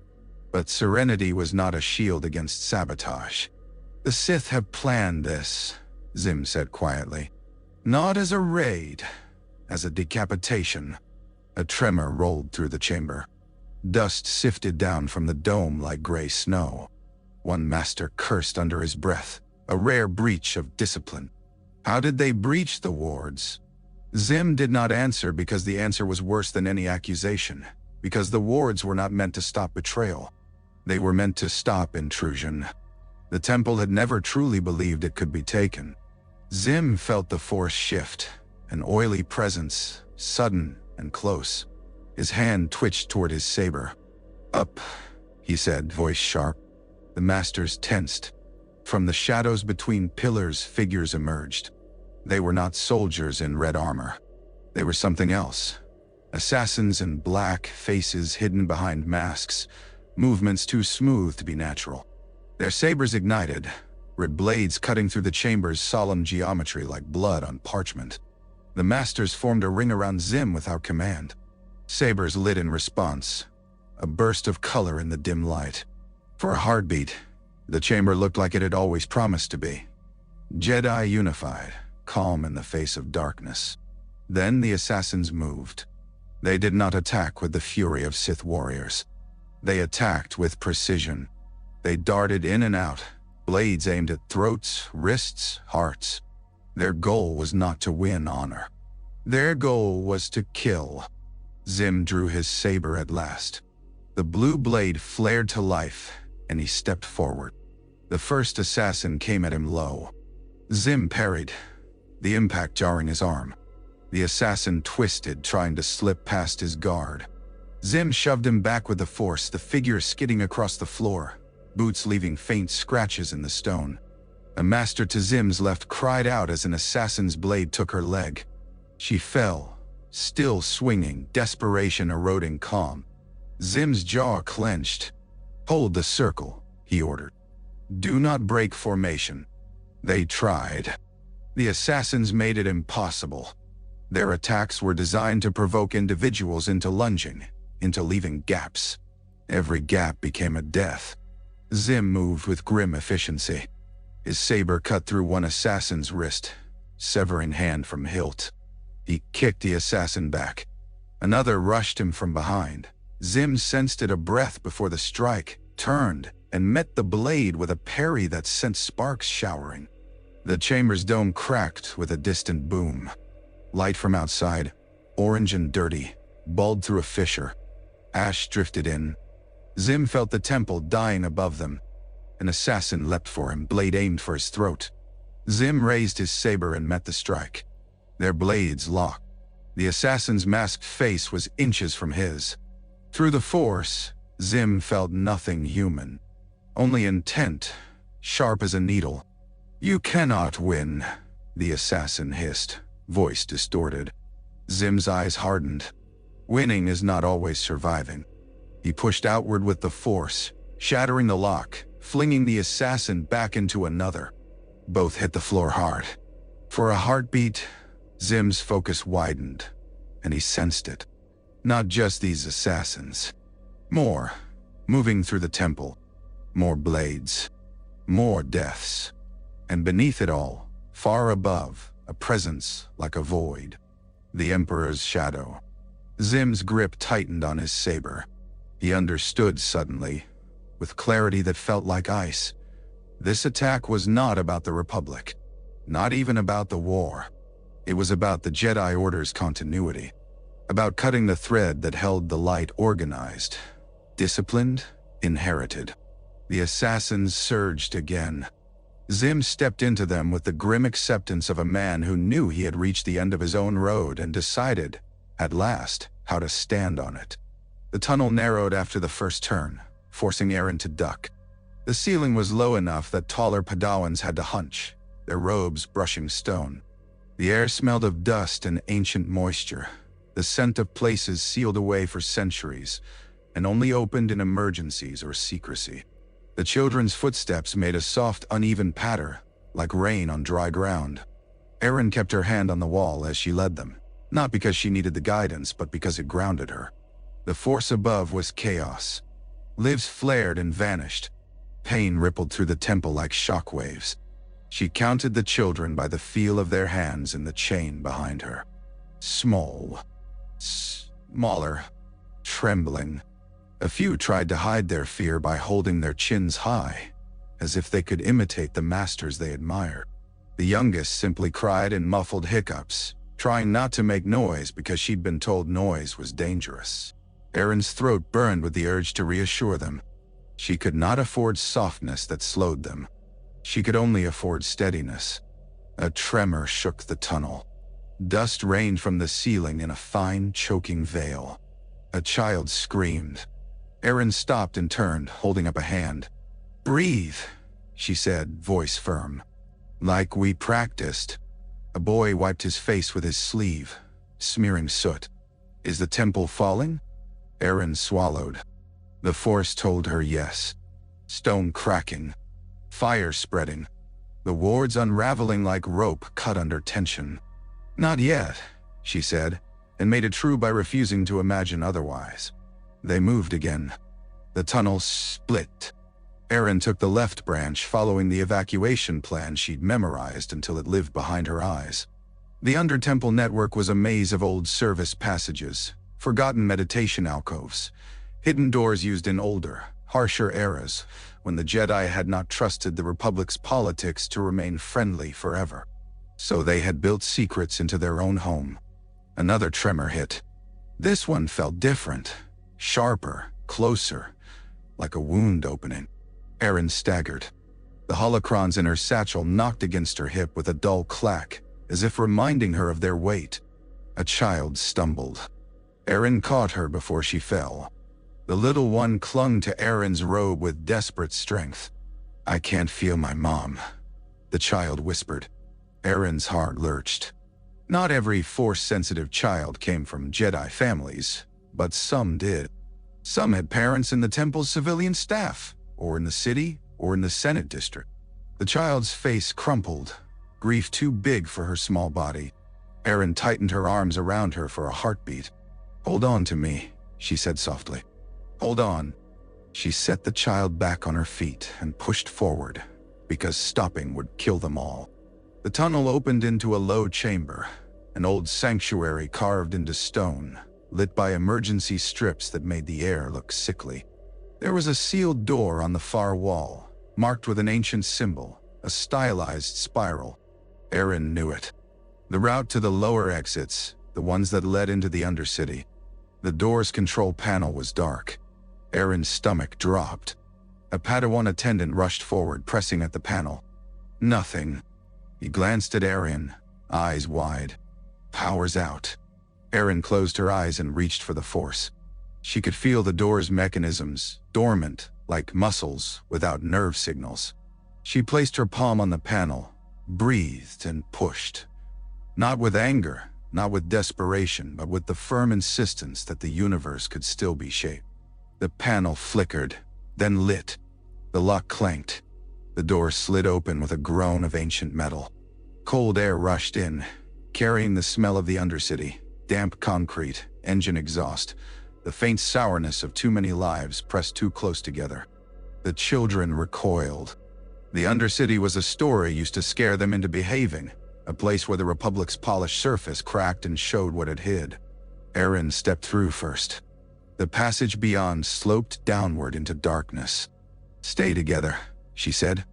But serenity was not a shield against sabotage. "The Sith have planned this," Zym said quietly. "Not as a raid, as a decapitation." A tremor rolled through the chamber. Dust sifted down from the dome like gray snow. One master cursed under his breath, a rare breach of discipline. How did they breach the wards? Zym did not answer because the answer was worse than any accusation, because the wards were not meant to stop betrayal. They were meant to stop intrusion. The temple had never truly believed it could be taken. Zym felt the Force shift, an oily presence, sudden and close. His hand twitched toward his saber. "Up," he said, voice sharp. The masters tensed. From the shadows between pillars, figures emerged. They were not soldiers in red armor. They were something else. Assassins in black, faces hidden behind masks, movements too smooth to be natural. Their sabers ignited, red blades cutting through the chamber's solemn geometry like blood on parchment. The masters formed a ring around Zym without command. Sabers lit in response, a burst of color in the dim light. For a heartbeat, the chamber looked like it had always promised to be. Jedi unified, calm in the face of darkness. Then the assassins moved. They did not attack with the fury of Sith warriors. They attacked with precision. They darted in and out, blades aimed at throats, wrists, hearts. Their goal was not to win honor. Their goal was to kill. Zym drew his saber at last. The blue blade flared to life, and he stepped forward. The first assassin came at him low. Zym parried, the impact jarring his arm. The assassin twisted, trying to slip past his guard. Zym shoved him back with the force, the figure skidding across the floor, boots leaving faint scratches in the stone. A master to Zym's left cried out as an assassin's blade took her leg. She fell, still swinging, desperation eroding calm. Zym's jaw clenched. "Hold the circle," he ordered. "Do not break formation." They tried. The assassins made it impossible. Their attacks were designed to provoke individuals into lunging, into leaving gaps. Every gap became a death. Zym moved with grim efficiency. His saber cut through one assassin's wrist, severing hand from hilt. He kicked the assassin back. Another rushed him from behind. Zym sensed it a breath before the strike, turned, and met the blade with a parry that sent sparks showering. The chamber's dome cracked with a distant boom. Light from outside, orange and dirty, balled through a fissure. Ash drifted in. Zym felt the temple dying above them. An assassin leapt for him, blade aimed for his throat. Zym raised his saber and met the strike. Their blades locked. The assassin's masked face was inches from his. Through the force, Zym felt nothing human. Only intent, sharp as a needle. "You cannot win," the assassin hissed, voice distorted. Zym's eyes hardened. Winning is not always surviving. He pushed outward with the force, shattering the lock, flinging the assassin back into another. Both hit the floor hard. For a heartbeat, Zym's focus widened, and he sensed it. Not just these assassins. More, moving through the temple. More blades. More deaths. And beneath it all, far above, a presence like a void. The Emperor's shadow. Zym's grip tightened on his saber. He understood suddenly, with clarity that felt like ice. This attack was not about the Republic. Not even about the war. It was about the Jedi Order's continuity. About cutting the thread that held the light organized, disciplined, inherited. The assassins surged again. Zym stepped into them with the grim acceptance of a man who knew he had reached the end of his own road and decided, at last, how to stand on it. The tunnel narrowed after the first turn, forcing Aryn to duck. The ceiling was low enough that taller Padawans had to hunch, their robes brushing stone. The air smelled of dust and ancient moisture, the scent of places sealed away for centuries, and only opened in emergencies or secrecy. The children's footsteps made a soft, uneven patter, like rain on dry ground. Aryn kept her hand on the wall as she led them, not because she needed the guidance, but because it grounded her. The force above was chaos. Lives flared and vanished. Pain rippled through the temple like shockwaves. She counted the children by the feel of their hands in the chain behind her. Small. Smaller. Trembling. A few tried to hide their fear by holding their chins high, as if they could imitate the masters they admired. The youngest simply cried in muffled hiccups, trying not to make noise because she'd been told noise was dangerous. Aryn's throat burned with the urge to reassure them. She could not afford softness that slowed them. She could only afford steadiness. A tremor shook the tunnel. Dust rained from the ceiling in a fine, choking veil. A child screamed. Aryn stopped and turned, holding up a hand. "Breathe," she said, voice firm. "Like we practiced." A boy wiped his face with his sleeve, smearing soot. "Is the temple falling?" Aryn swallowed. The force told her yes. Stone cracking. Fire spreading. The wards unraveling like rope cut under tension. "Not yet," she said, and made it true by refusing to imagine otherwise. They moved again. The tunnel split. Aryn took the left branch, following the evacuation plan she'd memorized until it lived behind her eyes. The Under-Temple network was a maze of old service passages, forgotten meditation alcoves, hidden doors used in older, harsher eras, when the Jedi had not trusted the Republic's politics to remain friendly forever. So they had built secrets into their own home. Another tremor hit. This one felt different, sharper, closer, like a wound opening. Aryn staggered. The holocrons in her satchel knocked against her hip with a dull clack, as if reminding her of their weight. A child stumbled. Aryn caught her before she fell. The little one clung to Aryn's robe with desperate strength. "I can't feel my mom," the child whispered. Aryn's heart lurched. Not every force-sensitive child came from Jedi families, but some did. Some had parents in the temple's civilian staff, or in the city, or in the Senate district. The child's face crumpled, grief too big for her small body. Aryn tightened her arms around her for a heartbeat. "Hold on to me," she said softly. "Hold on." She set the child back on her feet and pushed forward, because stopping would kill them all. The tunnel opened into a low chamber, an old sanctuary carved into stone, lit by emergency strips that made the air look sickly. There was a sealed door on the far wall, marked with an ancient symbol, a stylized spiral. Aryn knew it. The route to the lower exits, the ones that led into the Undercity. The door's control panel was dark. Aryn's stomach dropped. A Padawan attendant rushed forward, pressing at the panel. Nothing. He glanced at Aryn, eyes wide. "Power's out." Aryn closed her eyes and reached for the force. She could feel the door's mechanisms, dormant, like muscles, without nerve signals. She placed her palm on the panel, breathed and pushed. Not with anger, not with desperation, but with the firm insistence that the universe could still be shaped. The panel flickered, then lit. The lock clanked. The door slid open with a groan of ancient metal. Cold air rushed in, carrying the smell of the Undercity, damp concrete, engine exhaust, the faint sourness of too many lives pressed too close together. The children recoiled. The Undercity was a story used to scare them into behaving, a place where the Republic's polished surface cracked and showed what it hid. Aryn stepped through first. The passage beyond sloped downward into darkness. "Stay together," she said.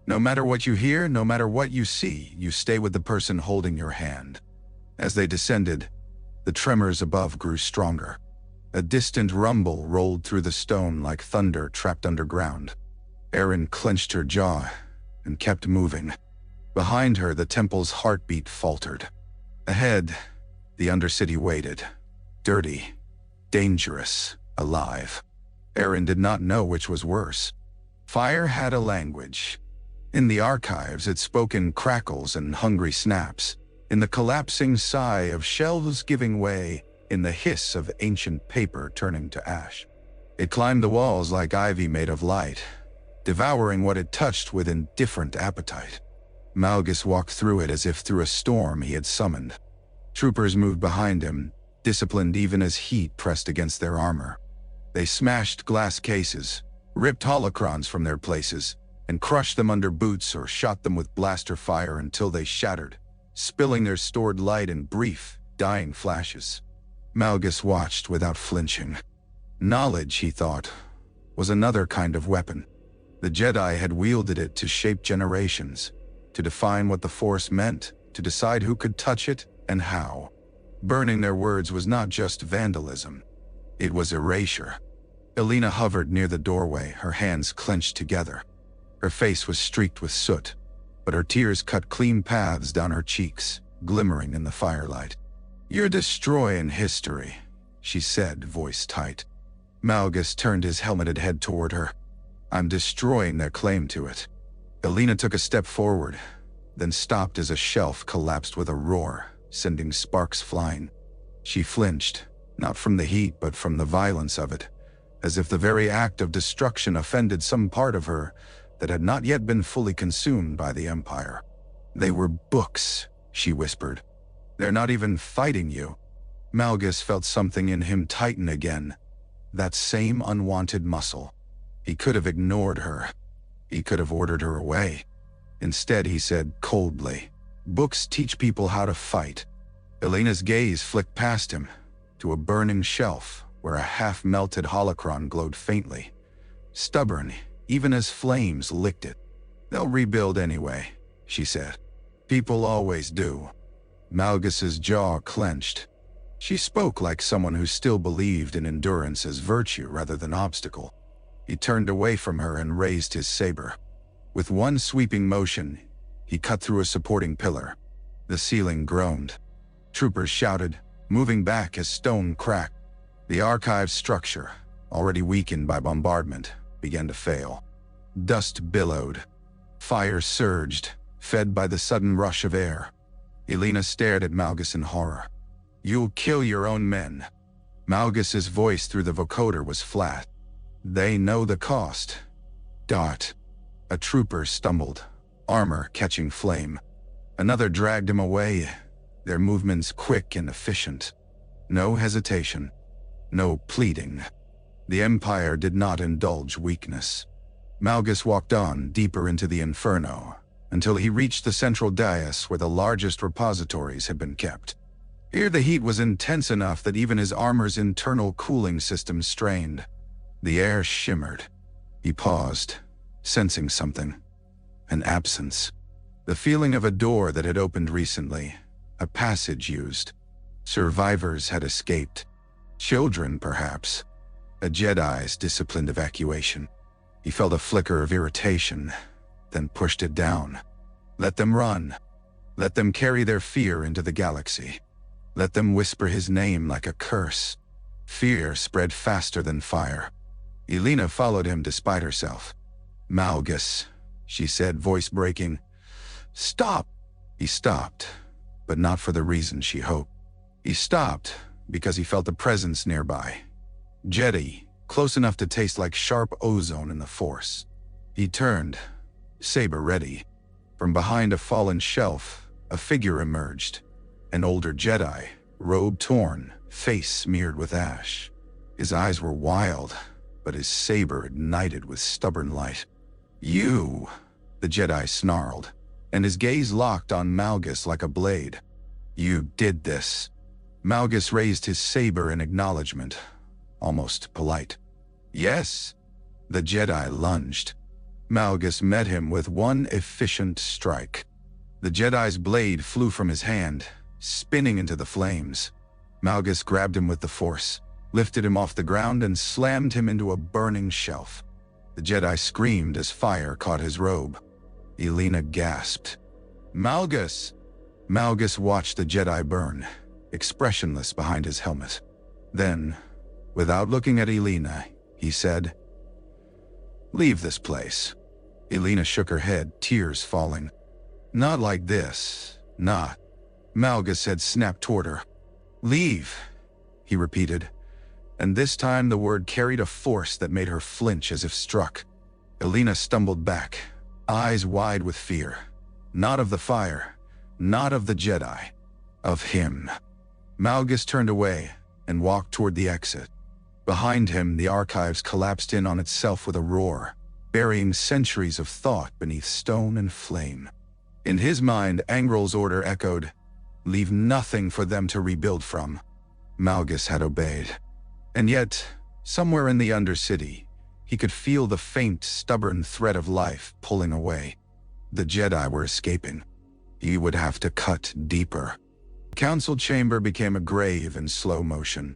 "No matter what you hear, no matter what you see, you stay with the person holding your hand." As they descended, the tremors above grew stronger. A distant rumble rolled through the stone like thunder trapped underground. Aryn clenched her jaw and kept moving. Behind her, the temple's heartbeat faltered. Ahead, the Undercity waited. Dirty, dangerous, alive. Aryn did not know which was worse. Fire had a language. In the archives, it spoke in crackles and hungry snaps, in the collapsing sigh of shelves giving way, in the hiss of ancient paper turning to ash. It climbed the walls like ivy made of light, devouring what it touched with indifferent appetite. Malgus walked through it as if through a storm he had summoned. Troopers moved behind him, disciplined even as heat pressed against their armor. They smashed glass cases, ripped holocrons from their places, and crushed them under boots or shot them with blaster fire until they shattered, spilling their stored light in brief, dying flashes. Malgus watched without flinching. Knowledge, he thought, was another kind of weapon. The Jedi had wielded it to shape generations, to define what the Force meant, to decide who could touch it and how. Burning their words was not just vandalism. It was erasure. Eleena hovered near the doorway, her hands clenched together. Her face was streaked with soot, but her tears cut clean paths down her cheeks, glimmering in the firelight. "You're destroying history," she said, voice tight. Malgus turned his helmeted head toward her. "I'm destroying their claim to it." Eleena took a step forward, then stopped as a shelf collapsed with a roar, sending sparks flying. She flinched, not from the heat but from the violence of it, as if the very act of destruction offended some part of her that had not yet been fully consumed by the Empire. "They were books," she whispered. "They're not even fighting you." Malgus felt something in him tighten again, that same unwanted muscle. He could have ignored her. He could have ordered her away. Instead, he said coldly, "Books teach people how to fight." Elena's gaze flicked past him, to a burning shelf where a half-melted holocron glowed faintly, stubborn even as flames licked it. "They'll rebuild anyway," she said. "People always do." Malgus's jaw clenched. She spoke like someone who still believed in endurance as virtue rather than obstacle. He turned away from her and raised his saber. With one sweeping motion, he cut through a supporting pillar. The ceiling groaned. Troopers shouted, moving back as stone cracked. The archive structure, already weakened by bombardment, began to fail. Dust billowed. Fire surged, fed by the sudden rush of air. Eleena stared at Malgus in horror. "You'll kill your own men." Malgus's voice through the vocoder was flat. "They know the cost." Dart. A trooper stumbled, armor catching flame. Another dragged him away, their movements quick and efficient. No hesitation. No pleading. The Empire did not indulge weakness. Malgus walked on, deeper into the inferno, until he reached the central dais where the largest repositories had been kept. Here the heat was intense enough that even his armor's internal cooling system strained. The air shimmered. He paused, sensing something. An absence. The feeling of a door that had opened recently, a passage used. Survivors had escaped. Children, perhaps. A Jedi's disciplined evacuation. He felt a flicker of irritation, then pushed it down. Let them run. Let them carry their fear into the galaxy. Let them whisper his name like a curse. Fear spread faster than fire. Eleena followed him despite herself. "Malgus," she said, voice breaking. "Stop!" He stopped, but not for the reason she hoped. He stopped because he felt a presence nearby. Jedi, close enough to taste like sharp ozone in the Force. He turned, saber ready. From behind a fallen shelf, a figure emerged. An older Jedi, robe torn, face smeared with ash. His eyes were wild, but his saber ignited with stubborn light. "You," the Jedi snarled, and his gaze locked on Malgus like a blade. "You did this." Malgus raised his saber in acknowledgement, almost polite. "Yes." The Jedi lunged. Malgus met him with one efficient strike. The Jedi's blade flew from his hand, spinning into the flames. Malgus grabbed him with the Force, lifted him off the ground, and slammed him into a burning shelf. The Jedi screamed as fire caught his robe. Eleena gasped. "Malgus!" Malgus watched the Jedi burn, expressionless behind his helmet. Then, without looking at Eleena, he said, "Leave this place." Eleena shook her head, tears falling. "Not like this, not." Malgus had snapped toward her. "Leave," he repeated, and this time the word carried a force that made her flinch as if struck. Eleena stumbled back, eyes wide with fear. Not of the fire, not of the Jedi, of him. Malgus turned away and walked toward the exit. Behind him, the archives collapsed in on itself with a roar, burying centuries of thought beneath stone and flame. In his mind, Angrel's order echoed, "Leave nothing for them to rebuild from." Malgus had obeyed. And yet, somewhere in the Undercity, he could feel the faint, stubborn thread of life pulling away. The Jedi were escaping. He would have to cut deeper. The council chamber became a grave in slow motion.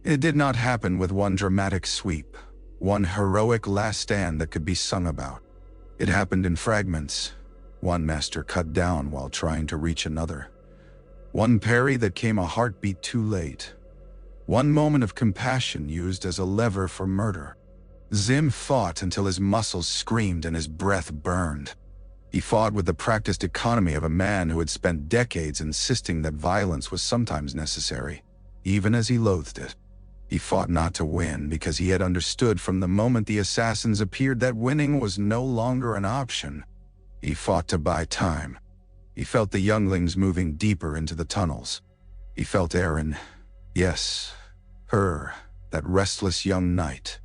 It did not happen with one dramatic sweep, one heroic last stand that could be sung about. It happened in fragments. One master cut down while trying to reach another. One parry that came a heartbeat too late. One moment of compassion used as a lever for murder. Zym fought until his muscles screamed and his breath burned. He fought with the practiced economy of a man who had spent decades insisting that violence was sometimes necessary, even as he loathed it. He fought not to win because he had understood from the moment the assassins appeared that winning was no longer an option. He fought to buy time. He felt the younglings moving deeper into the tunnels. He felt Aryn, yes, her, that restless young knight,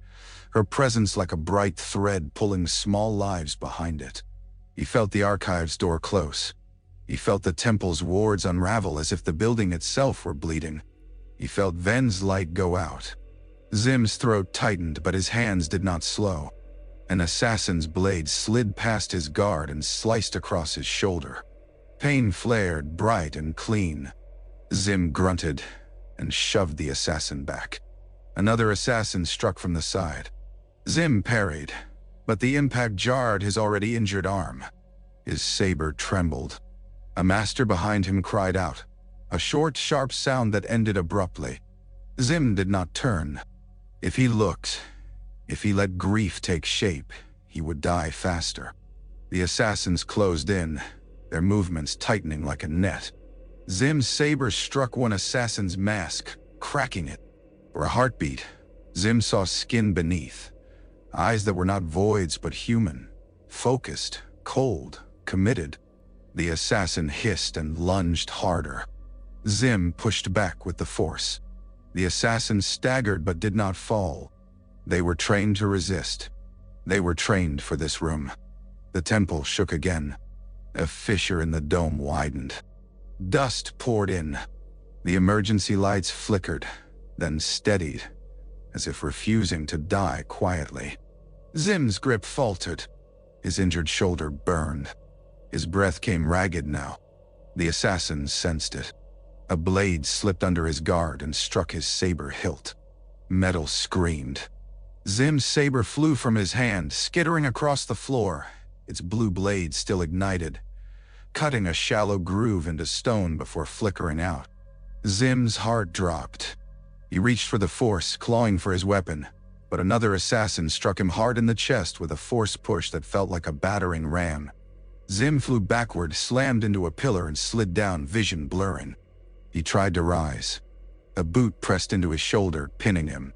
her presence like a bright thread pulling small lives behind it. He felt the archives door close. He felt the temple's wards unravel as if the building itself were bleeding. He felt Ven's light go out. Zym's throat tightened, but his hands did not slow. An assassin's blade slid past his guard and sliced across his shoulder. Pain flared, bright and clean. Zym grunted and shoved the assassin back. Another assassin struck from the side. Zym parried, but the impact jarred his already injured arm. His saber trembled. A master behind him cried out, a short, sharp sound that ended abruptly. Zym did not turn. If he looked, if he let grief take shape, he would die faster. The assassins closed in, their movements tightening like a net. Zym's saber struck one assassin's mask, cracking it. For a heartbeat, Zym saw skin beneath, eyes that were not voids but human, focused, cold, committed. The assassin hissed and lunged harder. Zym pushed back with the force. The assassins staggered but did not fall. They were trained to resist. They were trained for this room. The temple shook again. A fissure in the dome widened. Dust poured in. The emergency lights flickered, then steadied, as if refusing to die quietly. Zym's grip faltered. His injured shoulder burned. His breath came ragged now. The assassins sensed it. A blade slipped under his guard and struck his saber hilt. Metal screamed. Zym's saber flew from his hand, skittering across the floor, its blue blade still ignited, cutting a shallow groove into stone before flickering out. Zym's heart dropped. He reached for the force, clawing for his weapon, but another assassin struck him hard in the chest with a force push that felt like a battering ram. Zym flew backward, slammed into a pillar, and slid down, vision blurring. He tried to rise. A boot pressed into his shoulder, pinning him.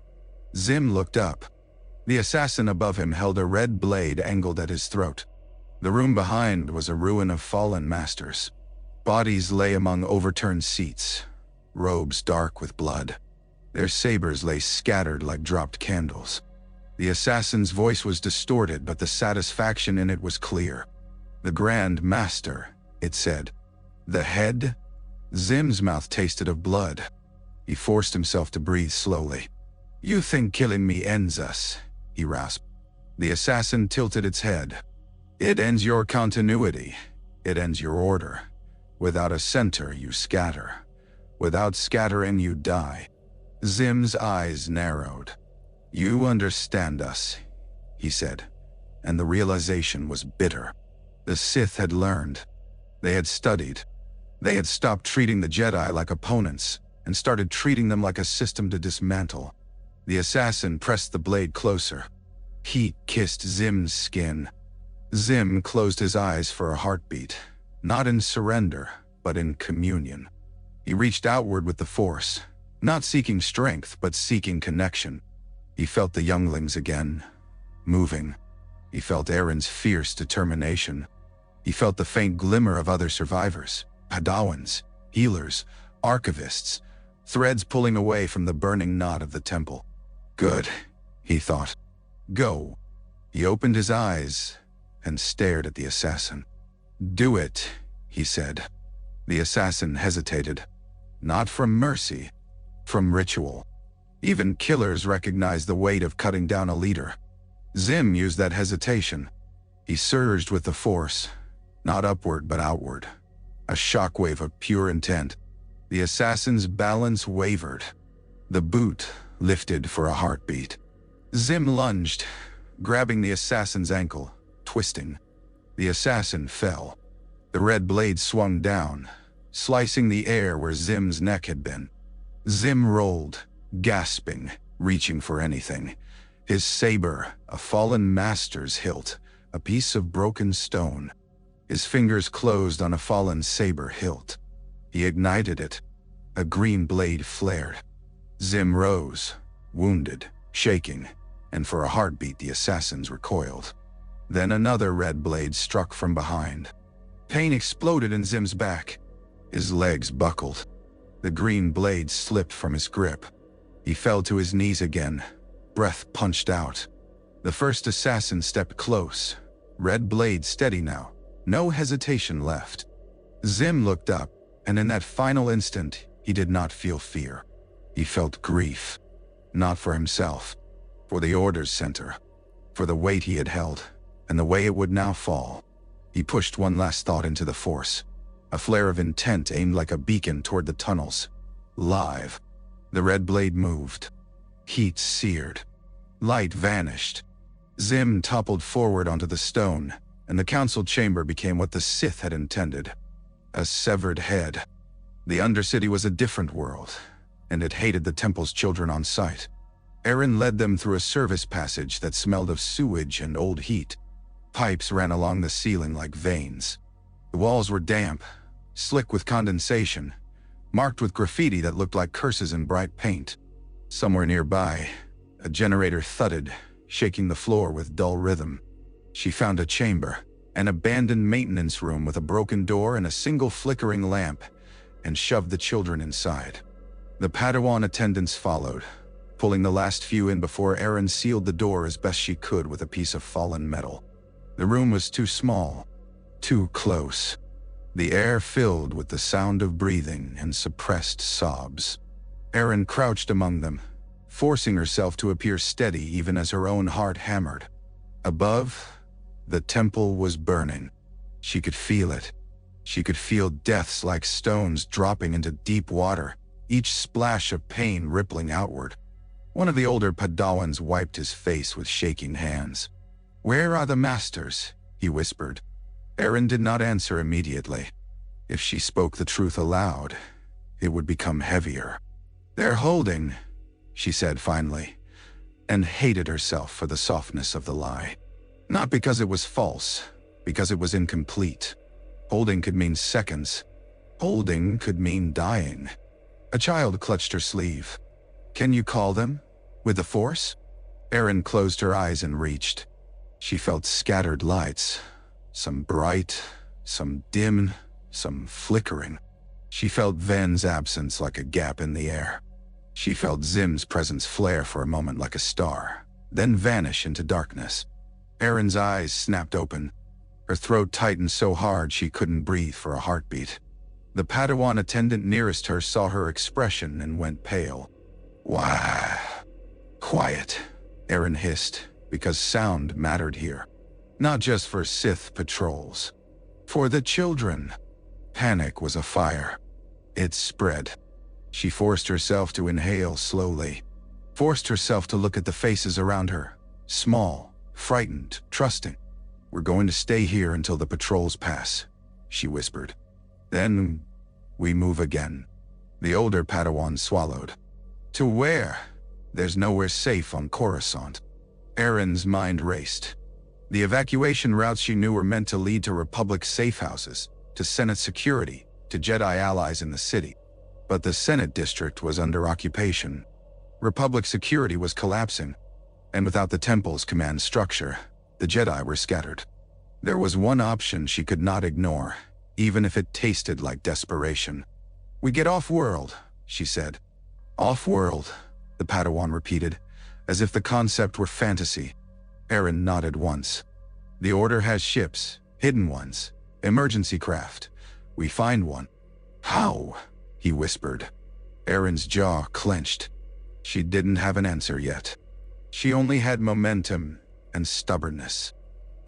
Zym looked up. The assassin above him held a red blade angled at his throat. The room behind was a ruin of fallen masters. Bodies lay among overturned seats, robes dark with blood. Their sabers lay scattered like dropped candles. The assassin's voice was distorted, but the satisfaction in it was clear. "The Grand Master," it said. "The head?" Zym's mouth tasted of blood. He forced himself to breathe slowly. "You think killing me ends us?" he rasped. The assassin tilted its head. "It ends your continuity. It ends your order. Without a center, you scatter. Without scattering, you die." Zym's eyes narrowed. "You understand us," he said, and the realization was bitter. The Sith had learned. They had studied. They had stopped treating the Jedi like opponents and started treating them like a system to dismantle. The assassin pressed the blade closer. Heat kissed Zym's skin. Zym closed his eyes for a heartbeat, not in surrender, but in communion. He reached outward with the Force, not seeking strength, but seeking connection. He felt the younglings again, moving. He felt Aryn's fierce determination. He felt the faint glimmer of other survivors, Padawans, healers, archivists, threads pulling away from the burning knot of the temple. "Good," he thought. "Go." He opened his eyes and stared at the assassin. "Do it," he said. The assassin hesitated. Not from mercy, from ritual. Even killers recognize the weight of cutting down a leader. Zym used that hesitation. He surged with the Force, not upward but outward. A shockwave of pure intent. The assassin's balance wavered. The boot lifted for a heartbeat. Zym lunged, grabbing the assassin's ankle, twisting. The assassin fell. The red blade swung down, slicing the air where Zym's neck had been. Zym rolled, gasping, reaching for anything. His saber, a fallen master's hilt, a piece of broken stone. His fingers closed on a fallen saber hilt. He ignited it. A green blade flared. Zym rose, wounded, shaking, and for a heartbeat the assassins recoiled. Then another red blade struck from behind. Pain exploded in Zym's back. His legs buckled. The green blade slipped from his grip. He fell to his knees again, breath punched out. The first assassin stepped close, red blade steady now, no hesitation left. Zym looked up, and in that final instant, he did not feel fear. He felt grief, not for himself, for the Order's center, for the weight he had held, and the way it would now fall. He pushed one last thought into the Force, a flare of intent aimed like a beacon toward the tunnels. Live. The red blade moved. Heat seared. Light vanished. Zym toppled forward onto the stone, and the council chamber became what the Sith had intended. A severed head. The Undercity was a different world, and it hated the temple's children on sight. Aryn led them through a service passage that smelled of sewage and old heat. Pipes ran along the ceiling like veins. The walls were damp, slick with condensation, marked with graffiti that looked like curses in bright paint. Somewhere nearby, a generator thudded, shaking the floor with dull rhythm. She found a chamber, an abandoned maintenance room with a broken door and a single flickering lamp, and shoved the children inside. The Padawan attendants followed, pulling the last few in before Aryn sealed the door as best she could with a piece of fallen metal. The room was too small, too close. The air filled with the sound of breathing and suppressed sobs. Aryn crouched among them, forcing herself to appear steady even as her own heart hammered. Above, the temple was burning. She could feel it. She could feel deaths like stones dropping into deep water, each splash of pain rippling outward. One of the older Padawans wiped his face with shaking hands. "Where are the masters?" he whispered. Aryn did not answer immediately. If she spoke the truth aloud, it would become heavier. "They're holding," she said finally, and hated herself for the softness of the lie. Not because it was false, because it was incomplete. Holding could mean seconds. Holding could mean dying. A child clutched her sleeve. "Can you call them? With the Force?" Aryn closed her eyes and reached. She felt scattered lights, some bright, some dim, some flickering. She felt Ven's absence like a gap in the air. She felt Zym's presence flare for a moment like a star, then vanish into darkness. Aryn's eyes snapped open. Her throat tightened so hard she couldn't breathe for a heartbeat. The Padawan attendant nearest her saw her expression and went pale. "Why? Quiet," Aryn hissed, because sound mattered here. Not just for Sith patrols. For the children. Panic was a fire. It spread. She forced herself to inhale slowly. Forced herself to look at the faces around her. Small, frightened, trusting. "We're going to stay here until the patrols pass," she whispered. "Then we move again." The older Padawan swallowed. "To where? There's nowhere safe on Corasont." Aryn's mind raced. The evacuation routes she knew were meant to lead to Republic safe houses, to Senate security, to Jedi allies in the city. But the Senate district was under occupation. Republic security was collapsing, and without the Temple's command structure, the Jedi were scattered. There was one option she could not ignore, even if it tasted like desperation. "We get off-world," she said. "Off-world," the Padawan repeated, as if the concept were fantasy. Aryn nodded once. "The Order has ships, hidden ones, emergency craft. We find one." "How?" he whispered. Aryn's jaw clenched. She didn't have an answer yet. She only had momentum and stubbornness.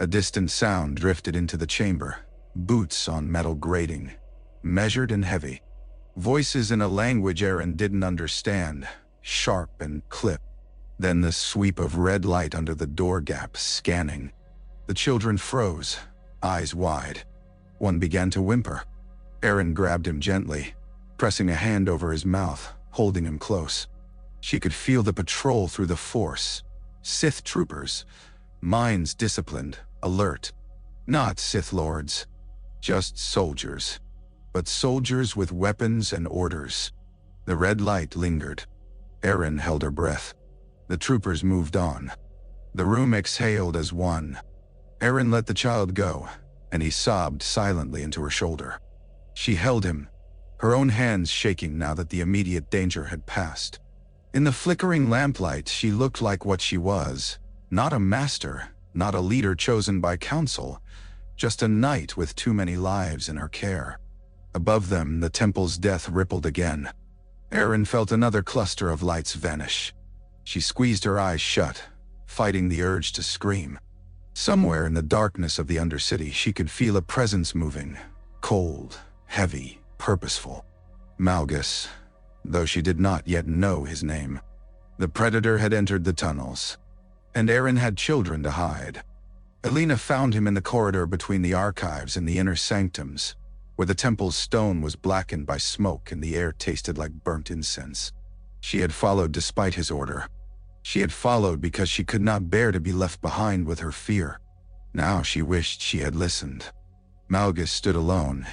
A distant sound drifted into the chamber. Boots on metal grating, measured and heavy. Voices in a language Aryn didn't understand, sharp and clipped. Then the sweep of red light under the door gap, scanning. The children froze, eyes wide. One began to whimper. Aryn grabbed him gently, pressing a hand over his mouth, holding him close. She could feel the patrol through the Force. Sith troopers, minds disciplined, alert. Not Sith lords, just soldiers. But soldiers with weapons and orders. The red light lingered. Aryn held her breath. The troopers moved on. The room exhaled as one. Aryn let the child go, and he sobbed silently into her shoulder. She held him, her own hands shaking now that the immediate danger had passed. In the flickering lamplight, she looked like what she was. Not a master, not a leader chosen by council, just a knight with too many lives in her care. Above them, the temple's death rippled again. Aryn felt another cluster of lights vanish. She squeezed her eyes shut, fighting the urge to scream. Somewhere in the darkness of the Undercity, she could feel a presence moving, cold, heavy, purposeful. Malgus, though she did not yet know his name. The Predator had entered the tunnels, and Aryn had children to hide. Eleena found him in the corridor between the archives and the inner sanctums, where the temple's stone was blackened by smoke and the air tasted like burnt incense. She had followed despite his order. She had followed because she could not bear to be left behind with her fear. Now she wished she had listened. Malgus stood alone,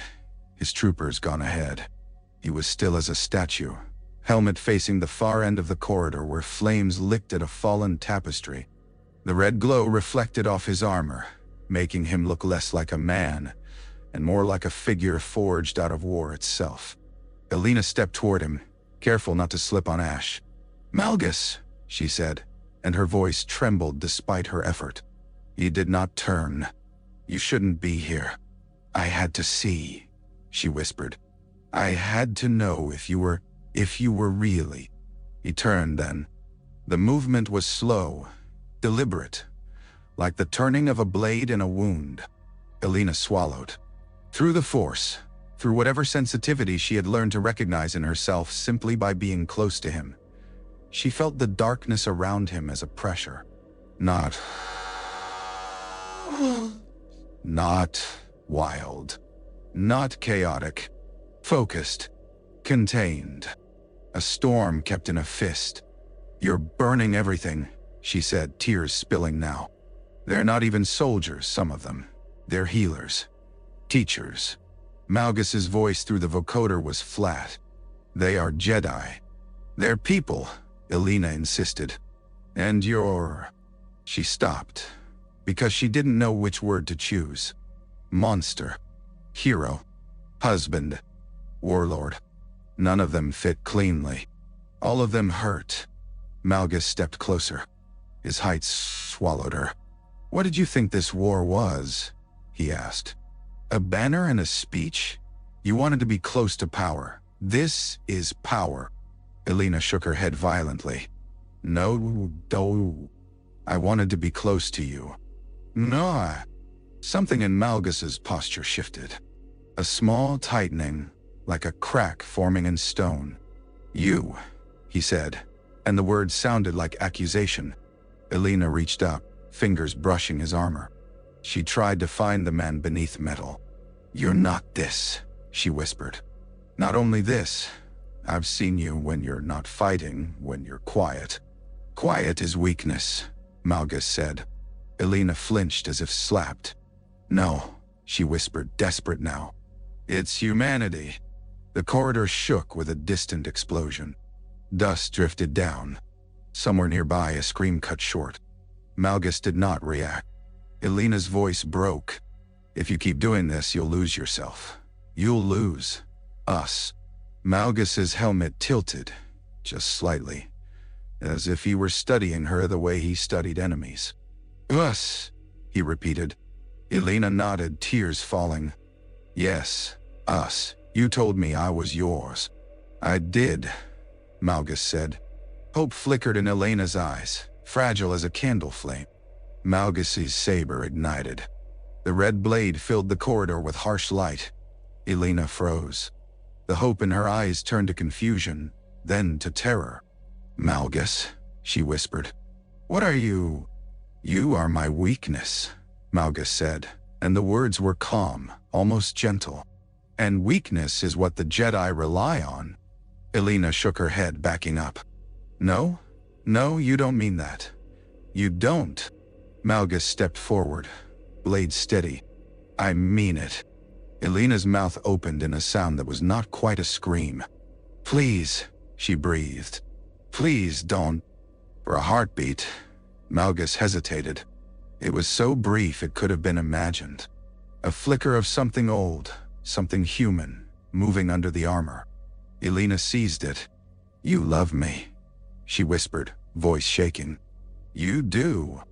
his troopers gone ahead. He was still as a statue, helmet facing the far end of the corridor where flames licked at a fallen tapestry. The red glow reflected off his armor, making him look less like a man and more like a figure forged out of war itself. Eleena stepped toward him, careful not to slip on ash. "Malgus," she said, and her voice trembled despite her effort. He did not turn. "You shouldn't be here." "I had to see," she whispered. "I had to know if you were really." He turned then. The movement was slow, deliberate, like the turning of a blade in a wound. Eleena swallowed. Through the Force, through whatever sensitivity she had learned to recognize in herself simply by being close to him, she felt the darkness around him as a pressure. Not wild, not chaotic, focused, contained. A storm kept in a fist. "You're burning everything," she said, tears spilling now. "They're not even soldiers, some of them. They're healers. Teachers." Malgus's voice through the vocoder was flat. "They are Jedi." "They're people," Eleena insisted. And you're... She stopped, because she didn't know which word to choose. Monster. Hero. Husband. Warlord. None of them fit cleanly. All of them hurt. Malgus stepped closer. His height swallowed her. What did you think this war was? He asked. A banner and a speech? You wanted to be close to power. This is power. Eleena shook her head violently. No. I wanted to be close to you. No. Something in Malgus's posture shifted. A small tightening, like a crack forming in stone. You, he said, and the words sounded like accusation. Eleena reached up, fingers brushing his armor. She tried to find the man beneath metal. You're not this, she whispered. Not only this, I've seen you when you're not fighting, when you're quiet. Quiet is weakness, Malgus said. Eleena flinched as if slapped. No, she whispered, desperate now. It's humanity. The corridor shook with a distant explosion. Dust drifted down. Somewhere nearby, a scream cut short. Malgus did not react. Elena's voice broke. If you keep doing this, you'll lose yourself. You'll lose us. Malgus's helmet tilted, just slightly, as if he were studying her the way he studied enemies. Us, he repeated. Eleena nodded, tears falling. Yes, us. You told me I was yours. I did, Malgus said. Hope flickered in Elena's eyes, fragile as a candle flame. Malgus's saber ignited. The red blade filled the corridor with harsh light. Eleena froze. The hope in her eyes turned to confusion, then to terror. Malgus, she whispered. What are you? You are my weakness, Malgus said, and the words were calm, almost gentle. And weakness is what the Jedi rely on. Eleena shook her head, backing up. No, you don't mean that. You don't. Malgus stepped forward, blade steady. I mean it. Elena's mouth opened in a sound that was not quite a scream. Please, she breathed. Please don't. For a heartbeat, Malgus hesitated. It was so brief it could have been imagined. A flicker of something old, something human, moving under the armor. Eleena seized it. You love me, she whispered, voice shaking. You do.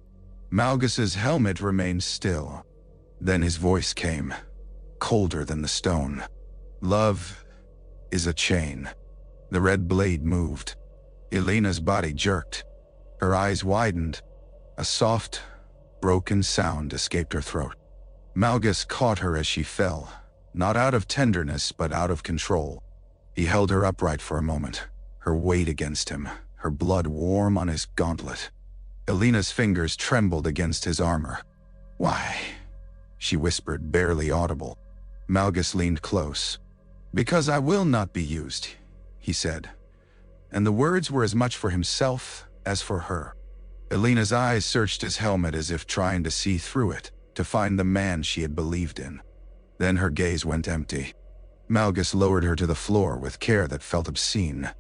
Malgus's helmet remained still. Then his voice came, colder than the stone. Love is a chain. The red blade moved. Elena's body jerked. Her eyes widened. A soft, broken sound escaped her throat. Malgus caught her as she fell, not out of tenderness but out of control. He held her upright for a moment, her weight against him, her blood warm on his gauntlet. Elena's fingers trembled against his armor. Why? She whispered, barely audible. Malgus leaned close. Because I will not be used, he said. And the words were as much for himself as for her. Elena's eyes searched his helmet as if trying to see through it, to find the man she had believed in. Then her gaze went empty. Malgus lowered her to the floor with care that felt obscene.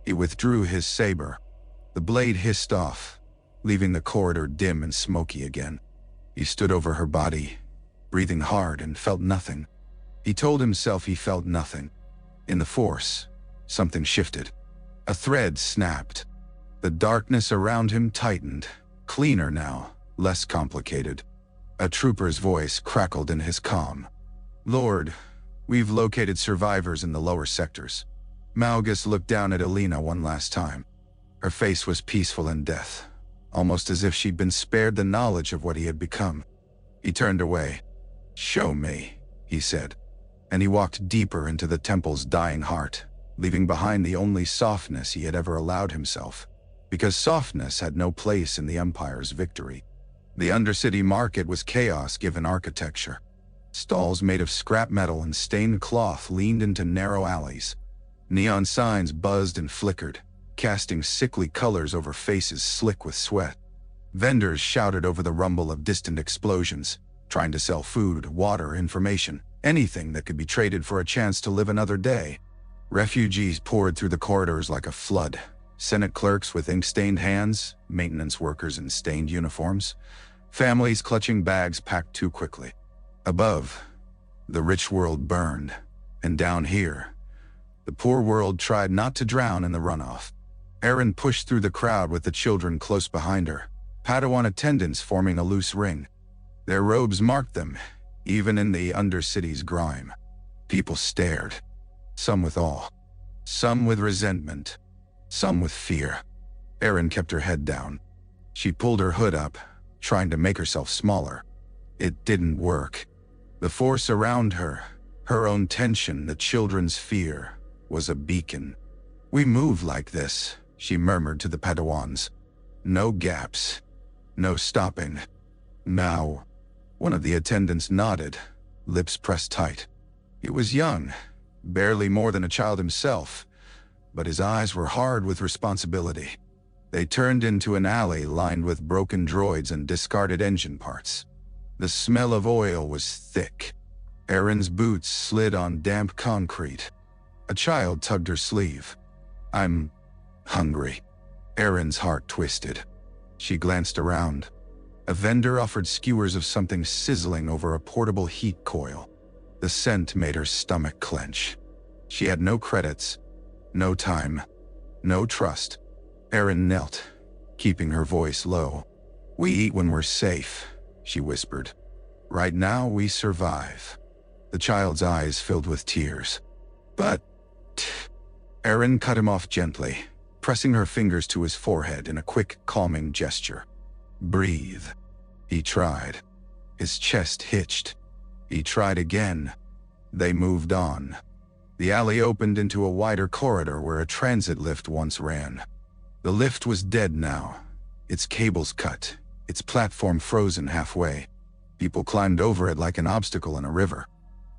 He withdrew his saber. The blade hissed off, leaving the corridor dim and smoky again. He stood over her body, breathing hard, and felt nothing. He told himself he felt nothing. In the Force, something shifted. A thread snapped. The darkness around him tightened, cleaner now, less complicated. A trooper's voice crackled in his calm. Lord, we've located survivors in the lower sectors. Malgus looked down at Eleena one last time. Her face was peaceful in death, almost as if she'd been spared the knowledge of what he had become. He turned away. Show me, he said, and he walked deeper into the temple's dying heart, leaving behind the only softness he had ever allowed himself, because softness had no place in the Empire's victory. The Undercity market was chaos-given architecture. Stalls made of scrap metal and stained cloth leaned into narrow alleys. Neon signs buzzed and flickered, casting sickly colors over faces slick with sweat. Vendors shouted over the rumble of distant explosions, trying to sell food, water, information, anything that could be traded for a chance to live another day. Refugees poured through the corridors like a flood, Senate clerks with ink-stained hands, maintenance workers in stained uniforms, families clutching bags packed too quickly. Above, the rich world burned, and down here, the poor world tried not to drown in the runoff. Aryn pushed through the crowd with the children close behind her, Padawan attendants forming a loose ring. Their robes marked them, even in the Undercity's grime. People stared, some with awe, some with resentment, some with fear. Aryn kept her head down. She pulled her hood up, trying to make herself smaller. It didn't work. The force around her, her own tension, the children's fear, was a beacon. "We move like this," she murmured to the Padawans. "No gaps. No stopping. Now." One of the attendants nodded, lips pressed tight. He was young, barely more than a child himself, but his eyes were hard with responsibility. They turned into an alley lined with broken droids and discarded engine parts. The smell of oil was thick. Aryn's boots slid on damp concrete. A child tugged her sleeve. "I'm hungry." Aryn's heart twisted. She glanced around. A vendor offered skewers of something sizzling over a portable heat coil. The scent made her stomach clench. She had no credits, no time, no trust. Aryn knelt, keeping her voice low. "We eat when we're safe," she whispered. "Right now we survive." The child's eyes filled with tears. "But..." Aryn cut him off gently, pressing her fingers to his forehead in a quick, calming gesture. "Breathe." He tried. His chest hitched. He tried again. They moved on. The alley opened into a wider corridor where a transit lift once ran. The lift was dead now, its cables cut, its platform frozen halfway. People climbed over it like an obstacle in a river.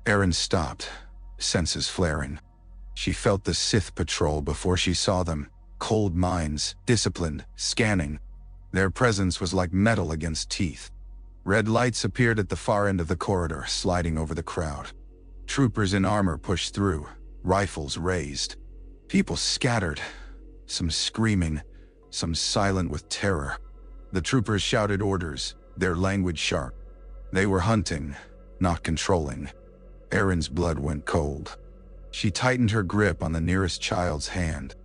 Aryn stopped, senses flaring. She felt the Sith patrol before she saw them, cold minds, disciplined, scanning. Their presence was like metal against teeth. Red lights appeared at the far end of the corridor, sliding over the crowd. Troopers in armor pushed through, rifles raised. People scattered, some screaming, some silent with terror. The troopers shouted orders, their language sharp. They were hunting, not controlling. Aryn's blood went cold. She tightened her grip on the nearest child's hand.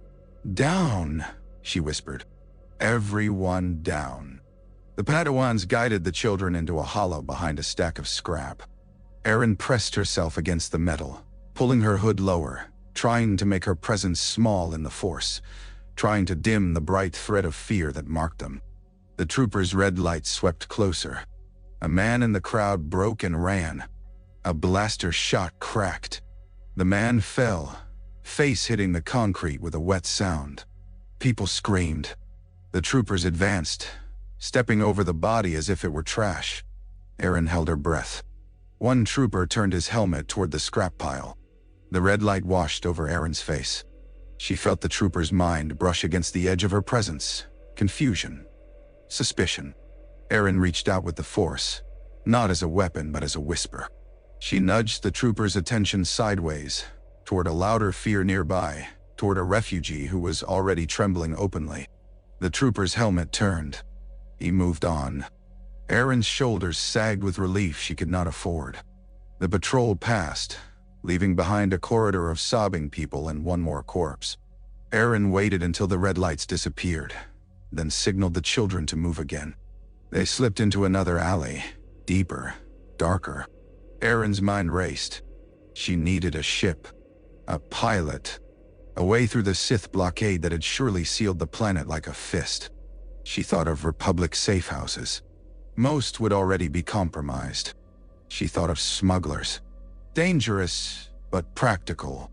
"Down," she whispered. "Everyone down." The Padawans guided the children into a hollow behind a stack of scrap. Aryn pressed herself against the metal, pulling her hood lower, trying to make her presence small in the force, trying to dim the bright thread of fear that marked them. The troopers' red lights swept closer. A man in the crowd broke and ran. A blaster shot cracked. The man fell, face hitting the concrete with a wet sound. People screamed. The troopers advanced, stepping over the body as if it were trash. Aryn held her breath. One trooper turned his helmet toward the scrap pile. The red light washed over Aryn's face. She felt the trooper's mind brush against the edge of her presence. Confusion. Suspicion. Aryn reached out with the force, not as a weapon but as a whisper. She nudged the trooper's attention sideways, toward a louder fear nearby, toward a refugee who was already trembling openly. The trooper's helmet turned. He moved on. Aryn's shoulders sagged with relief she could not afford. The patrol passed, leaving behind a corridor of sobbing people and one more corpse. Aryn waited until the red lights disappeared, then signaled the children to move again. They slipped into another alley, deeper, darker. Aryn's mind raced. She needed a ship, a pilot, a way through the Sith blockade that had surely sealed the planet like a fist. She thought of Republic safe houses. Most would already be compromised. She thought of smugglers. Dangerous, but practical.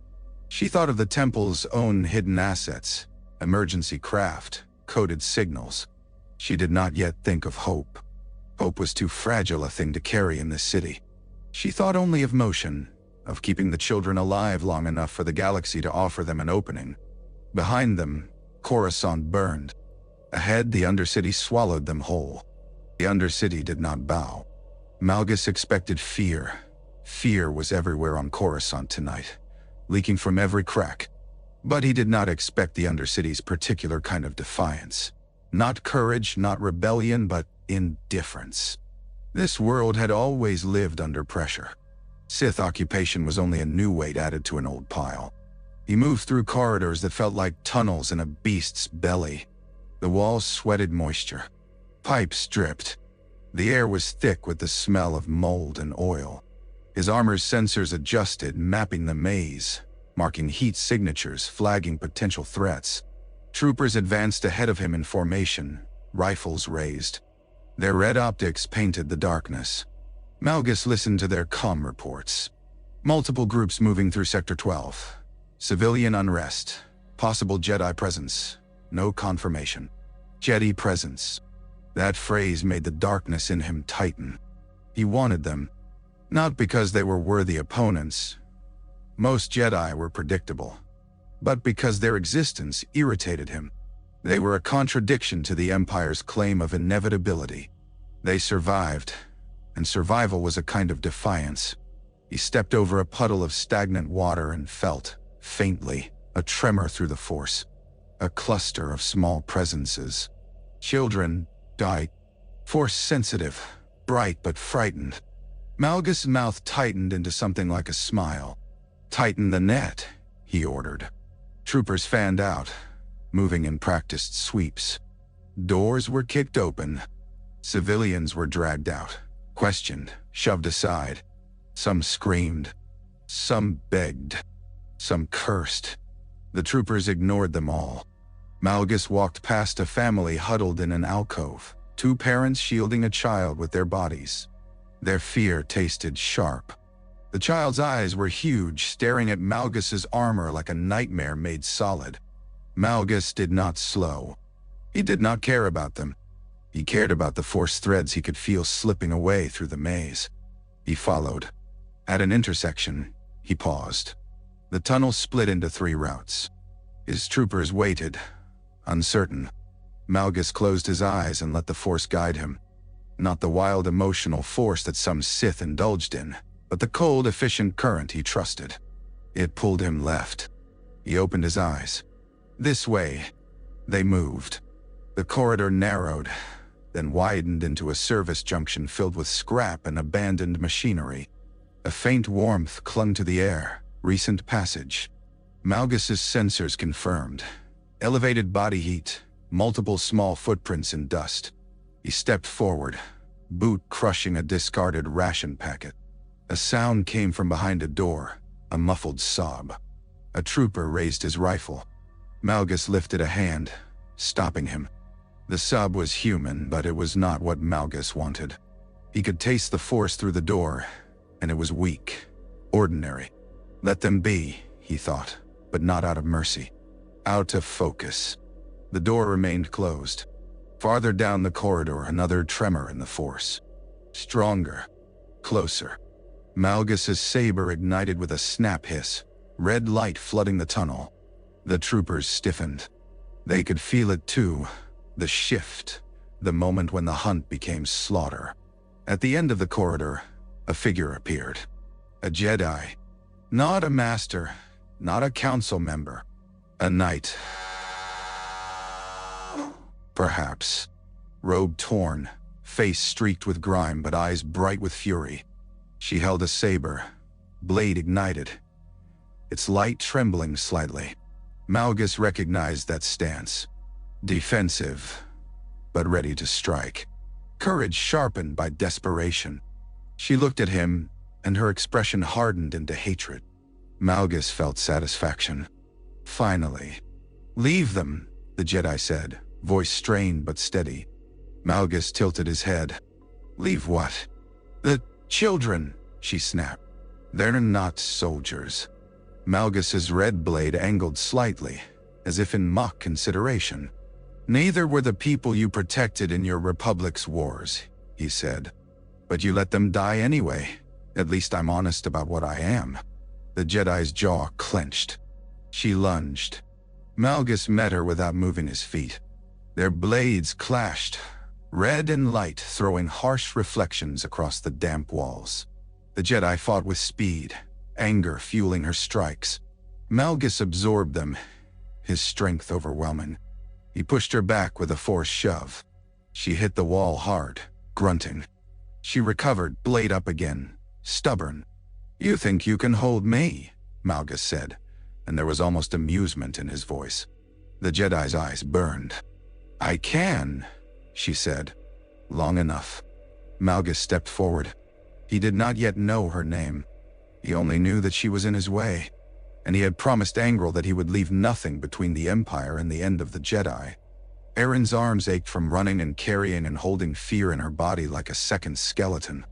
She thought of the Temple's own hidden assets, emergency craft, coded signals. She did not yet think of hope. Hope was too fragile a thing to carry in this city. She thought only of motion, of keeping the children alive long enough for the galaxy to offer them an opening. Behind them, Corasont burned. Ahead, the Undercity swallowed them whole. The Undercity did not bow. Malgus expected fear. Fear was everywhere on Coruscant tonight, leaking from every crack. But he did not expect the Undercity's particular kind of defiance. Not courage, not rebellion, but indifference. This world had always lived under pressure. Sith occupation was only a new weight added to an old pile. He moved through corridors that felt like tunnels in a beast's belly. The walls sweated moisture. Pipes dripped. The air was thick with the smell of mold and oil. His armor's sensors adjusted, mapping the maze, marking heat signatures, flagging potential threats. Troopers advanced ahead of him in formation, rifles raised. Their red optics painted the darkness. Malgus listened to their comm reports. Multiple groups moving through Sector 12. Civilian unrest. Possible Jedi presence. No confirmation. Jedi presence. That phrase made the darkness in him tighten. He wanted them. Not because they were worthy opponents. Most Jedi were predictable. But because their existence irritated him. They were a contradiction to the Empire's claim of inevitability. They survived, and survival was a kind of defiance. He stepped over a puddle of stagnant water and felt, faintly, a tremor through the Force. A cluster of small presences. Children, Force-sensitive, bright but frightened. Malgus' mouth tightened into something like a smile. "Tighten the net," he ordered. Troopers fanned out, moving in practiced sweeps. Doors were kicked open. Civilians were dragged out, questioned, shoved aside. Some screamed. Some begged. Some cursed. The troopers ignored them all. Malgus walked past a family huddled in an alcove, two parents shielding a child with their bodies. Their fear tasted sharp. The child's eyes were huge, staring at Malgus's armor like a nightmare made solid. Malgus did not slow. He did not care about them. He cared about the Force threads he could feel slipping away through the maze. He followed. At an intersection, he paused. The tunnel split into 3 routes. His troopers waited, uncertain. Malgus closed his eyes and let the Force guide him. Not the wild emotional force that some Sith indulged in, but the cold, efficient current he trusted. It pulled him left. He opened his eyes. This way. They moved. The corridor narrowed, then widened into a service junction filled with scrap and abandoned machinery. A faint warmth clung to the air, recent passage. Malgus's sensors confirmed. Elevated body heat, multiple small footprints in dust. He stepped forward, boot crushing a discarded ration packet. A sound came from behind a door, a muffled sob. A trooper raised his rifle. Malgus lifted a hand, stopping him. The sob was human, but it was not what Malgus wanted. He could taste the Force through the door, and it was weak, ordinary. Let them be, he thought, but not out of mercy. Out of focus. The door remained closed. Farther down the corridor, another tremor in the Force. Stronger. Closer. Malgus's saber ignited with a snap hiss, red light flooding the tunnel. The troopers stiffened. They could feel it too, the shift, the moment when the hunt became slaughter. At the end of the corridor, a figure appeared. A Jedi. Not a master, not a council member. A knight. Perhaps. Robe torn, face streaked with grime but eyes bright with fury. She held a saber, blade ignited, its light trembling slightly. Malgus recognized that stance. Defensive, but ready to strike. Courage sharpened by desperation. She looked at him, and her expression hardened into hatred. Malgus felt satisfaction. Finally. "Leave them," the Jedi said, voice strained but steady. Malgus tilted his head. "Leave what?" "The children," she snapped. "They're not soldiers." Malgus's red blade angled slightly, as if in mock consideration. "Neither were the people you protected in your Republic's wars," he said. "But you let them die anyway. At least I'm honest about what I am." The Jedi's jaw clenched. She lunged. Malgus met her without moving his feet. Their blades clashed, red and light throwing harsh reflections across the damp walls. The Jedi fought with speed, anger fueling her strikes. Malgus absorbed them, his strength overwhelming. He pushed her back with a forced shove. She hit the wall hard, grunting. She recovered, blade up again, stubborn. "You think you can hold me?" Malgus said, and there was almost amusement in his voice. The Jedi's eyes burned. "I can," she said. "Long enough." Malgus stepped forward. He did not yet know her name. He only knew that she was in his way, and he had promised Angrel that he would leave nothing between the Empire and the end of the Jedi. Aryn's arms ached from running and carrying and holding fear in her body like a second skeleton.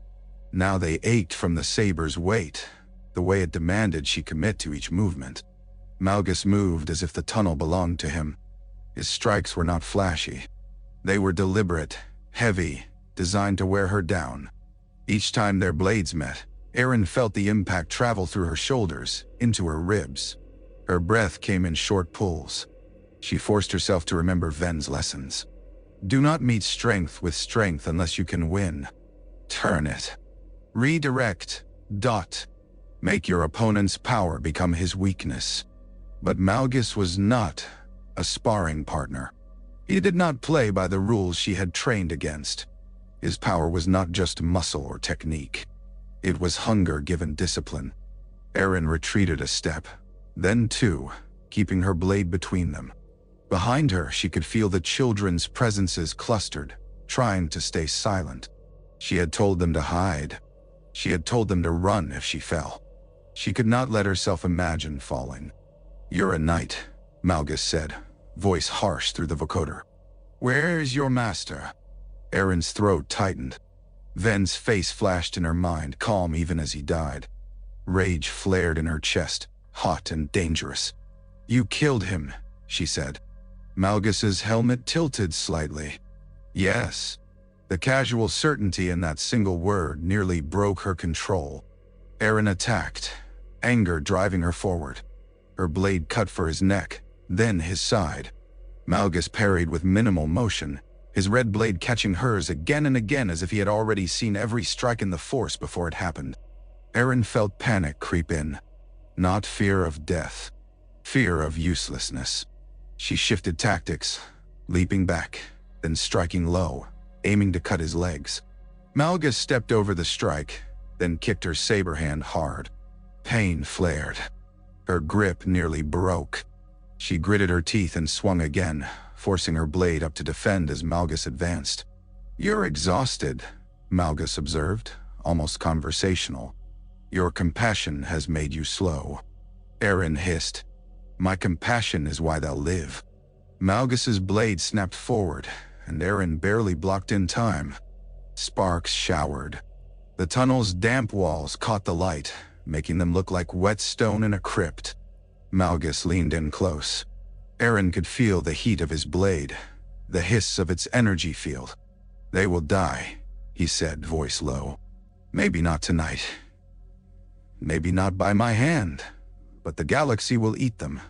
Now they ached from the saber's weight, the way it demanded she commit to each movement. Malgus moved as if the tunnel belonged to him. His strikes were not flashy. They were deliberate, heavy, designed to wear her down. Each time their blades met, Aryn felt the impact travel through her shoulders, into her ribs. Her breath came in short pulls. She forced herself to remember Ven's lessons. Do not meet strength with strength unless you can win. Turn it. Redirect. Make your opponent's power become his weakness. But Malgus was not a sparring partner. He did not play by the rules she had trained against. His power was not just muscle or technique. It was hunger given discipline. Aryn retreated a step, then two, keeping her blade between them. Behind her, she could feel the children's presences clustered, trying to stay silent. She had told them to hide. She had told them to run if she fell. She could not let herself imagine falling. "You're a knight," Malgus said, voice harsh through the vocoder. "Where's your master?" Aryn's throat tightened. Ven's face flashed in her mind, calm even as he died. Rage flared in her chest, hot and dangerous. "You killed him," she said. Malgus's helmet tilted slightly. "Yes." The casual certainty in that single word nearly broke her control. Aryn attacked, anger driving her forward. Her blade cut for his neck, then his side. Malgus parried with minimal motion, his red blade catching hers again and again as if he had already seen every strike in the Force before it happened. Aryn felt panic creep in. Not fear of death, fear of uselessness. She shifted tactics, leaping back, then striking low, aiming to cut his legs. Malgus stepped over the strike, then kicked her saber hand hard. Pain flared. Her grip nearly broke. She gritted her teeth and swung again, forcing her blade up to defend as Malgus advanced. "You're exhausted," Malgus observed, almost conversational. "Your compassion has made you slow." Aryn hissed. "My compassion is why they'll live." Malgus's blade snapped forward, and Aryn barely blocked in time. Sparks showered. The tunnel's damp walls caught the light, making them look like wet stone in a crypt. Malgus leaned in close. Aryn could feel the heat of his blade, the hiss of its energy field. "They will die," he said, voice low. "Maybe not tonight. Maybe not by my hand, but the galaxy will eat them.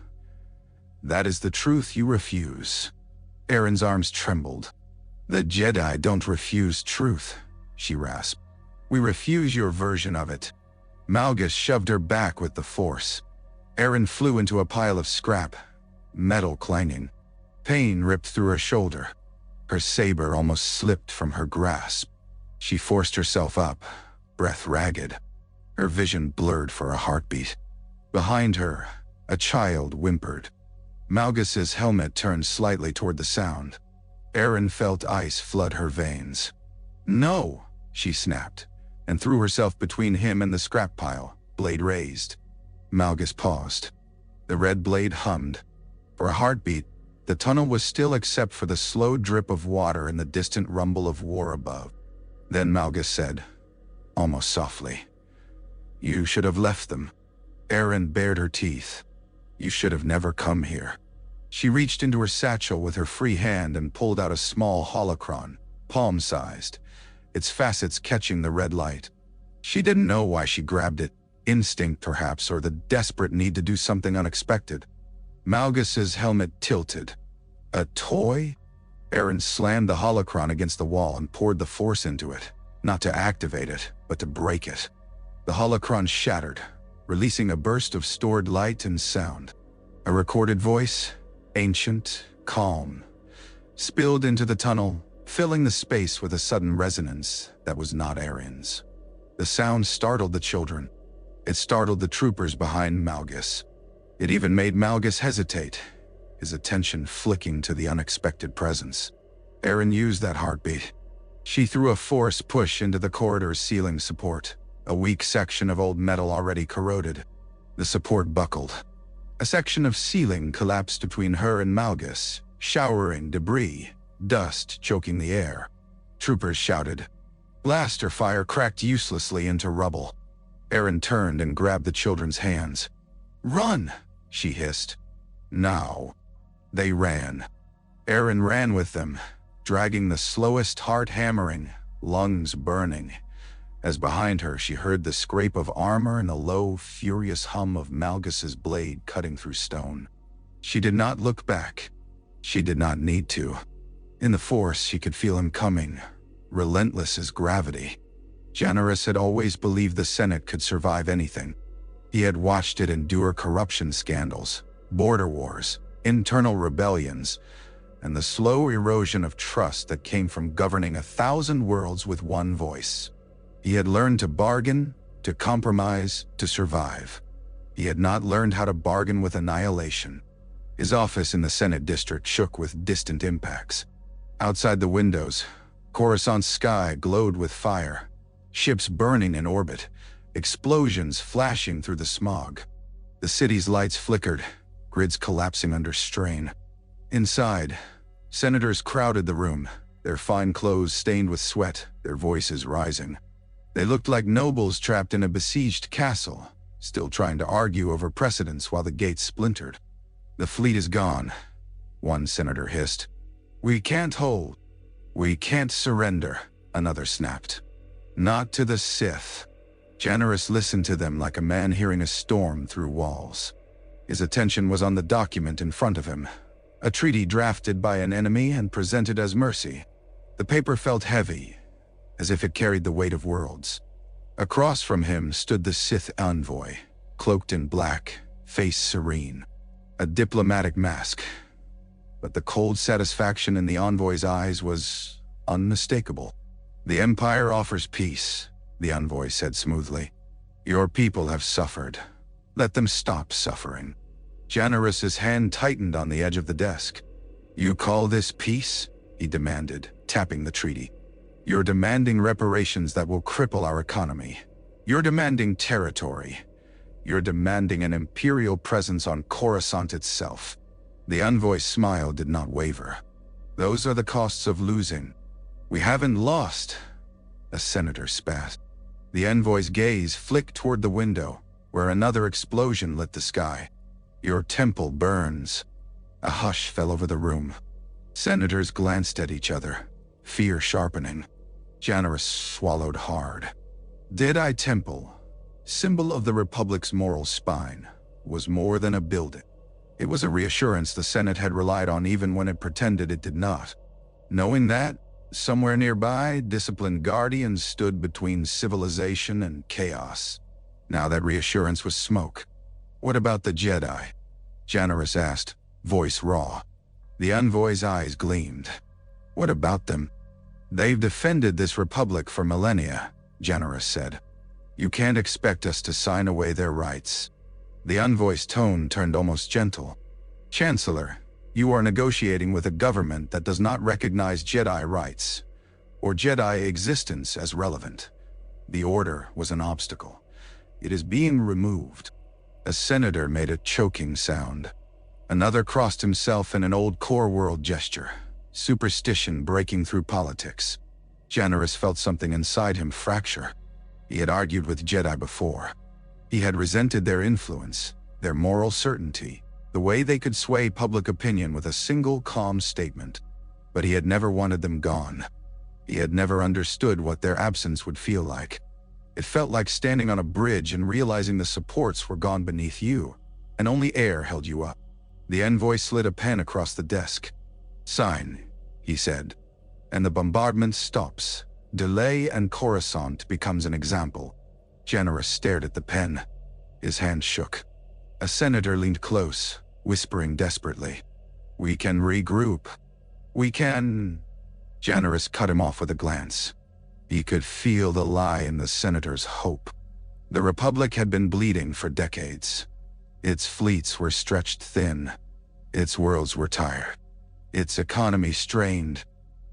That is the truth you refuse." Aryn's arms trembled. "The Jedi don't refuse truth," she rasped. "We refuse your version of it." Malgus shoved her back with the Force. Aryn flew into a pile of scrap, metal clanging. Pain ripped through her shoulder. Her saber almost slipped from her grasp. She forced herself up, breath ragged. Her vision blurred for a heartbeat. Behind her, a child whimpered. Malgus's helmet turned slightly toward the sound. Aryn felt ice flood her veins. "No," she snapped, and threw herself between him and the scrap pile, blade raised. Malgus paused. The red blade hummed. For a heartbeat, the tunnel was still except for the slow drip of water and the distant rumble of war above. Then Malgus said, almost softly, "You should have left them." Aryn bared her teeth. "You should have never come here." She reached into her satchel with her free hand and pulled out a small holocron, palm-sized, its facets catching the red light. She didn't know why she grabbed it, instinct perhaps, or the desperate need to do something unexpected. Malgus's helmet tilted. "A toy?" Aryn slammed the holocron against the wall and poured the Force into it, not to activate it, but to break it. The holocron shattered, releasing a burst of stored light and sound. A recorded voice, ancient, calm, spilled into the tunnel, filling the space with a sudden resonance that was not Aryn's. The sound startled the children. It startled the troopers behind Malgus. It even made Malgus hesitate, his attention flicking to the unexpected presence. Aryn used that heartbeat. She threw a force push into the corridor's ceiling support, a weak section of old metal already corroded. The support buckled. A section of ceiling collapsed between her and Malgus, showering debris, dust choking the air. Troopers shouted. Blaster fire cracked uselessly into rubble. Aryn turned and grabbed the children's hands. "Run!" she hissed. Now. They ran. Aryn ran with them, dragging the slowest heart hammering, lungs burning, as behind her she heard the scrape of armor and the low, furious hum of Malgus's blade cutting through stone. She did not look back. She did not need to. In the Force, she could feel him coming, relentless as gravity. Generous had always believed the Senate could survive anything. He had watched it endure corruption scandals, border wars, internal rebellions, and the slow erosion of trust that came from governing 1,000 worlds with one voice. He had learned to bargain, to compromise, to survive. He had not learned how to bargain with annihilation. His office in the Senate district shook with distant impacts. Outside the windows, Coruscant's sky glowed with fire, ships burning in orbit, explosions flashing through the smog. The city's lights flickered, grids collapsing under strain. Inside, senators crowded the room, their fine clothes stained with sweat, their voices rising. They looked like nobles trapped in a besieged castle, still trying to argue over precedence while the gates splintered. "The fleet is gone," one senator hissed. "We can't hold. We can't surrender," another snapped. "Not to the Sith." Generous listened to them like a man hearing a storm through walls. His attention was on the document in front of him, a treaty drafted by an enemy and presented as mercy. The paper felt heavy, as if it carried the weight of worlds. Across from him stood the Sith envoy, cloaked in black, face serene. A diplomatic mask, but the cold satisfaction in the envoy's eyes was unmistakable. "The Empire offers peace," the envoy said smoothly. "Your people have suffered. Let them stop suffering." Generous's hand tightened on the edge of the desk. "You call this peace?" he demanded, tapping the treaty. "You're demanding reparations that will cripple our economy. You're demanding territory. You're demanding an imperial presence on Corasont itself." The envoy's smile did not waver. "Those are the costs of losing." "We haven't lost," a senator spat. The envoy's gaze flicked toward the window, where another explosion lit the sky. "Your temple burns." A hush fell over the room. Senators glanced at each other, fear sharpening. Generous swallowed hard. Jedi Temple, symbol of the Republic's moral spine, was more than a building. It was a reassurance the Senate had relied on even when it pretended it did not. Knowing that, somewhere nearby, disciplined guardians stood between civilization and chaos. Now that reassurance was smoke. "What about the Jedi?" Generous asked, voice raw. The envoy's eyes gleamed. "What about them?" "They've defended this republic for millennia," Generous said. "You can't expect us to sign away their rights." The envoy's tone turned almost gentle. "Chancellor, you are negotiating with a government that does not recognize Jedi rights, or Jedi existence as relevant. The order was an obstacle. It is being removed." A senator made a choking sound. Another crossed himself in an old core world gesture, superstition breaking through politics. Generous felt something inside him fracture. He had argued with Jedi before. He had resented their influence, their moral certainty, the way they could sway public opinion with a single calm statement. But he had never wanted them gone. He had never understood what their absence would feel like. It felt like standing on a bridge and realizing the supports were gone beneath you, and only air held you up. The envoy slid a pen across the desk. "Sign," he said, "and the bombardment stops. Delay and Coruscant becomes an example." Generous stared at the pen. His hand shook. A senator leaned close, whispering desperately, "We can regroup. We can—" Generous cut him off with a glance. He could feel the lie in the senator's hope. The Republic had been bleeding for decades. Its fleets were stretched thin. Its worlds were tired. Its economy strained.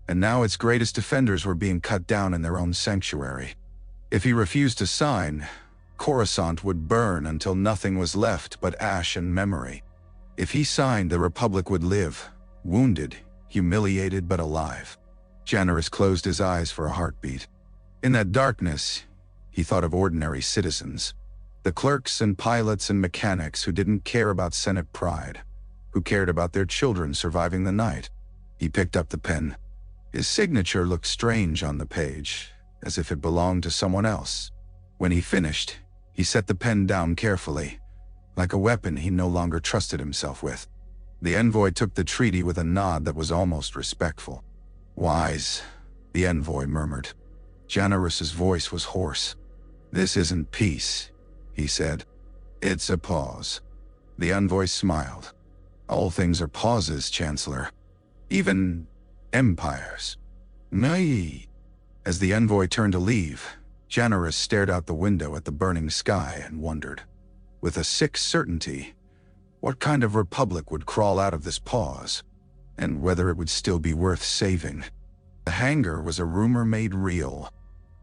And now its greatest defenders were being cut down in their own sanctuary. If he refused to sign, Corasont would burn until nothing was left but ash and memory. If he signed, the Republic would live, wounded, humiliated but alive. Generous closed his eyes for a heartbeat. In that darkness, he thought of ordinary citizens. The clerks and pilots and mechanics who didn't care about Senate pride, who cared about their children surviving the night. He picked up the pen. His signature looked strange on the page, as if it belonged to someone else. When he finished, he set the pen down carefully, like a weapon he no longer trusted himself with. The envoy took the treaty with a nod that was almost respectful. "Wise," the envoy murmured. Generous's voice was hoarse. "This isn't peace," he said. "It's a pause." The envoy smiled. "All things are pauses, Chancellor. Even empires." "Nay." As the envoy turned to leave, Generous stared out the window at the burning sky and wondered, with a sick certainty, what kind of republic would crawl out of this pause, and whether it would still be worth saving. The hangar was a rumor made real.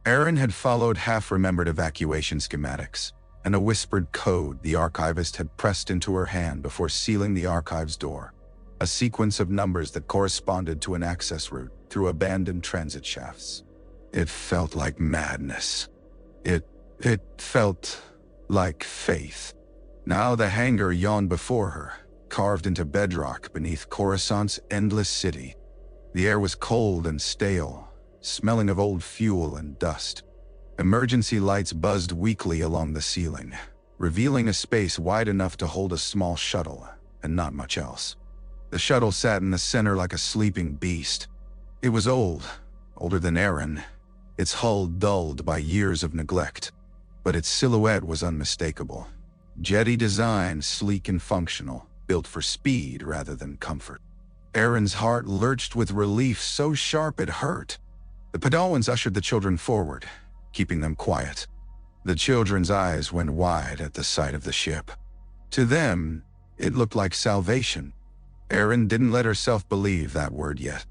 Aryn had followed half-remembered evacuation schematics, and a whispered code the archivist had pressed into her hand before sealing the archive's door. A sequence of numbers that corresponded to an access route through abandoned transit shafts. It felt like madness. It felt like faith. Now the hangar yawned before her, carved into bedrock beneath Corasont's endless city. The air was cold and stale, smelling of old fuel and dust. Emergency lights buzzed weakly along the ceiling, revealing a space wide enough to hold a small shuttle, and not much else. The shuttle sat in the center like a sleeping beast. It was old, older than Aryn, its hull dulled by years of neglect. But its silhouette was unmistakable. Jedi design, sleek and functional, built for speed rather than comfort. Aryn's heart lurched with relief so sharp it hurt. The Padawans ushered the children forward, keeping them quiet. The children's eyes went wide at the sight of the ship. To them, it looked like salvation. Aryn didn't let herself believe that word yet.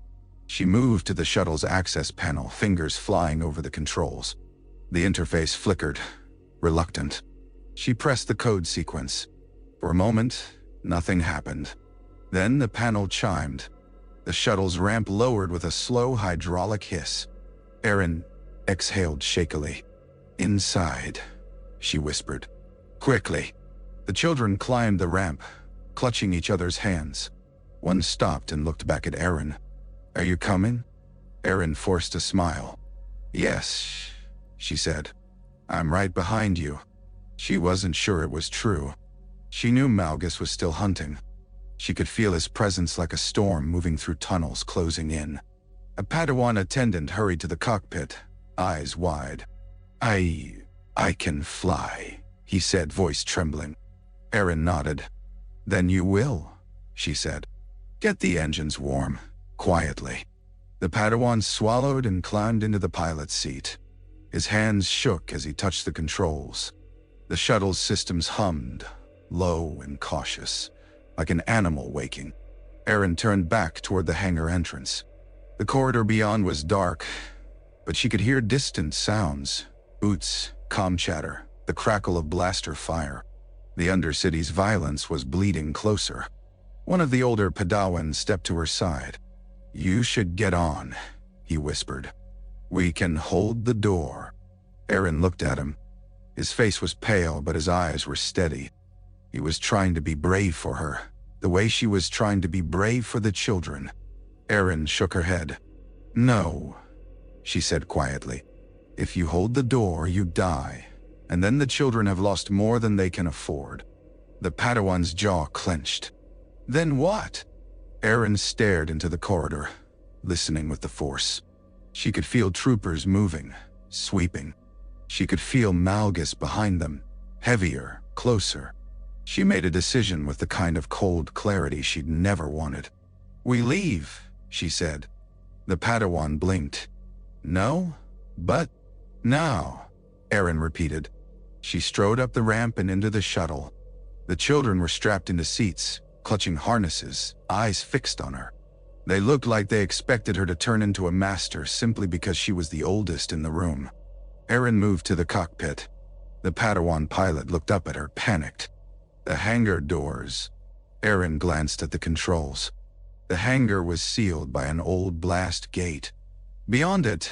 She moved to the shuttle's access panel, fingers flying over the controls. The interface flickered, reluctant. She pressed the code sequence. For a moment, nothing happened. Then the panel chimed. The shuttle's ramp lowered with a slow hydraulic hiss. Aryn exhaled shakily. "Inside," she whispered. "Quickly." The children climbed the ramp, clutching each other's hands. One stopped and looked back at Aryn. "Are you coming?" Aryn forced a smile. "Yes," she said. "I'm right behind you." She wasn't sure it was true. She knew Malgus was still hunting. She could feel his presence like a storm moving through tunnels closing in. A Padawan attendant hurried to the cockpit, eyes wide. I can fly," he said, voice trembling. Aryn nodded. "Then you will," she said. "Get the engines warm." Quietly. The Padawan swallowed and climbed into the pilot's seat. His hands shook as he touched the controls. The shuttle's systems hummed, low and cautious, like an animal waking. Aryn turned back toward the hangar entrance. The corridor beyond was dark, but she could hear distant sounds, boots, comm chatter, the crackle of blaster fire. The Undercity's violence was bleeding closer. One of the older Padawans stepped to her side. "You should get on," he whispered. "We can hold the door." Aryn looked at him. His face was pale, but his eyes were steady. He was trying to be brave for her, the way she was trying to be brave for the children. Aryn shook her head. "No," she said quietly. "If you hold the door, you die, and then the children have lost more than they can afford." The Padawan's jaw clenched. "Then what?" Aryn stared into the corridor, listening with the Force. She could feel troopers moving, sweeping. She could feel Malgus behind them, heavier, closer. She made a decision with the kind of cold clarity she'd never wanted. "We leave," she said. The Padawan blinked. "No? But now," Aryn repeated. She strode up the ramp and into the shuttle. The children were strapped into seats, clutching harnesses, eyes fixed on her. They looked like they expected her to turn into a master simply because she was the oldest in the room. Aryn moved to the cockpit. The Padawan pilot looked up at her, panicked. The hangar doors. Aryn glanced at the controls. The hangar was sealed by an old blast gate. Beyond it,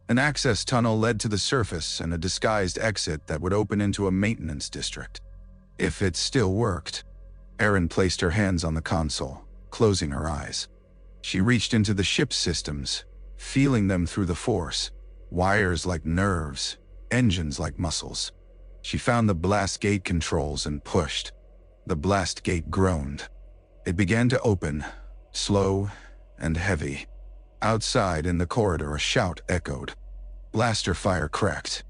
an access tunnel led to the surface and a disguised exit that would open into a maintenance district. If it still worked. Aryn placed her hands on the console, closing her eyes. She reached into the ship's systems, feeling them through the force. Wires like nerves, engines like muscles. She found the blast gate controls and pushed. The blast gate groaned. It began to open, slow and heavy. Outside in the corridor, a shout echoed. Blaster fire cracked.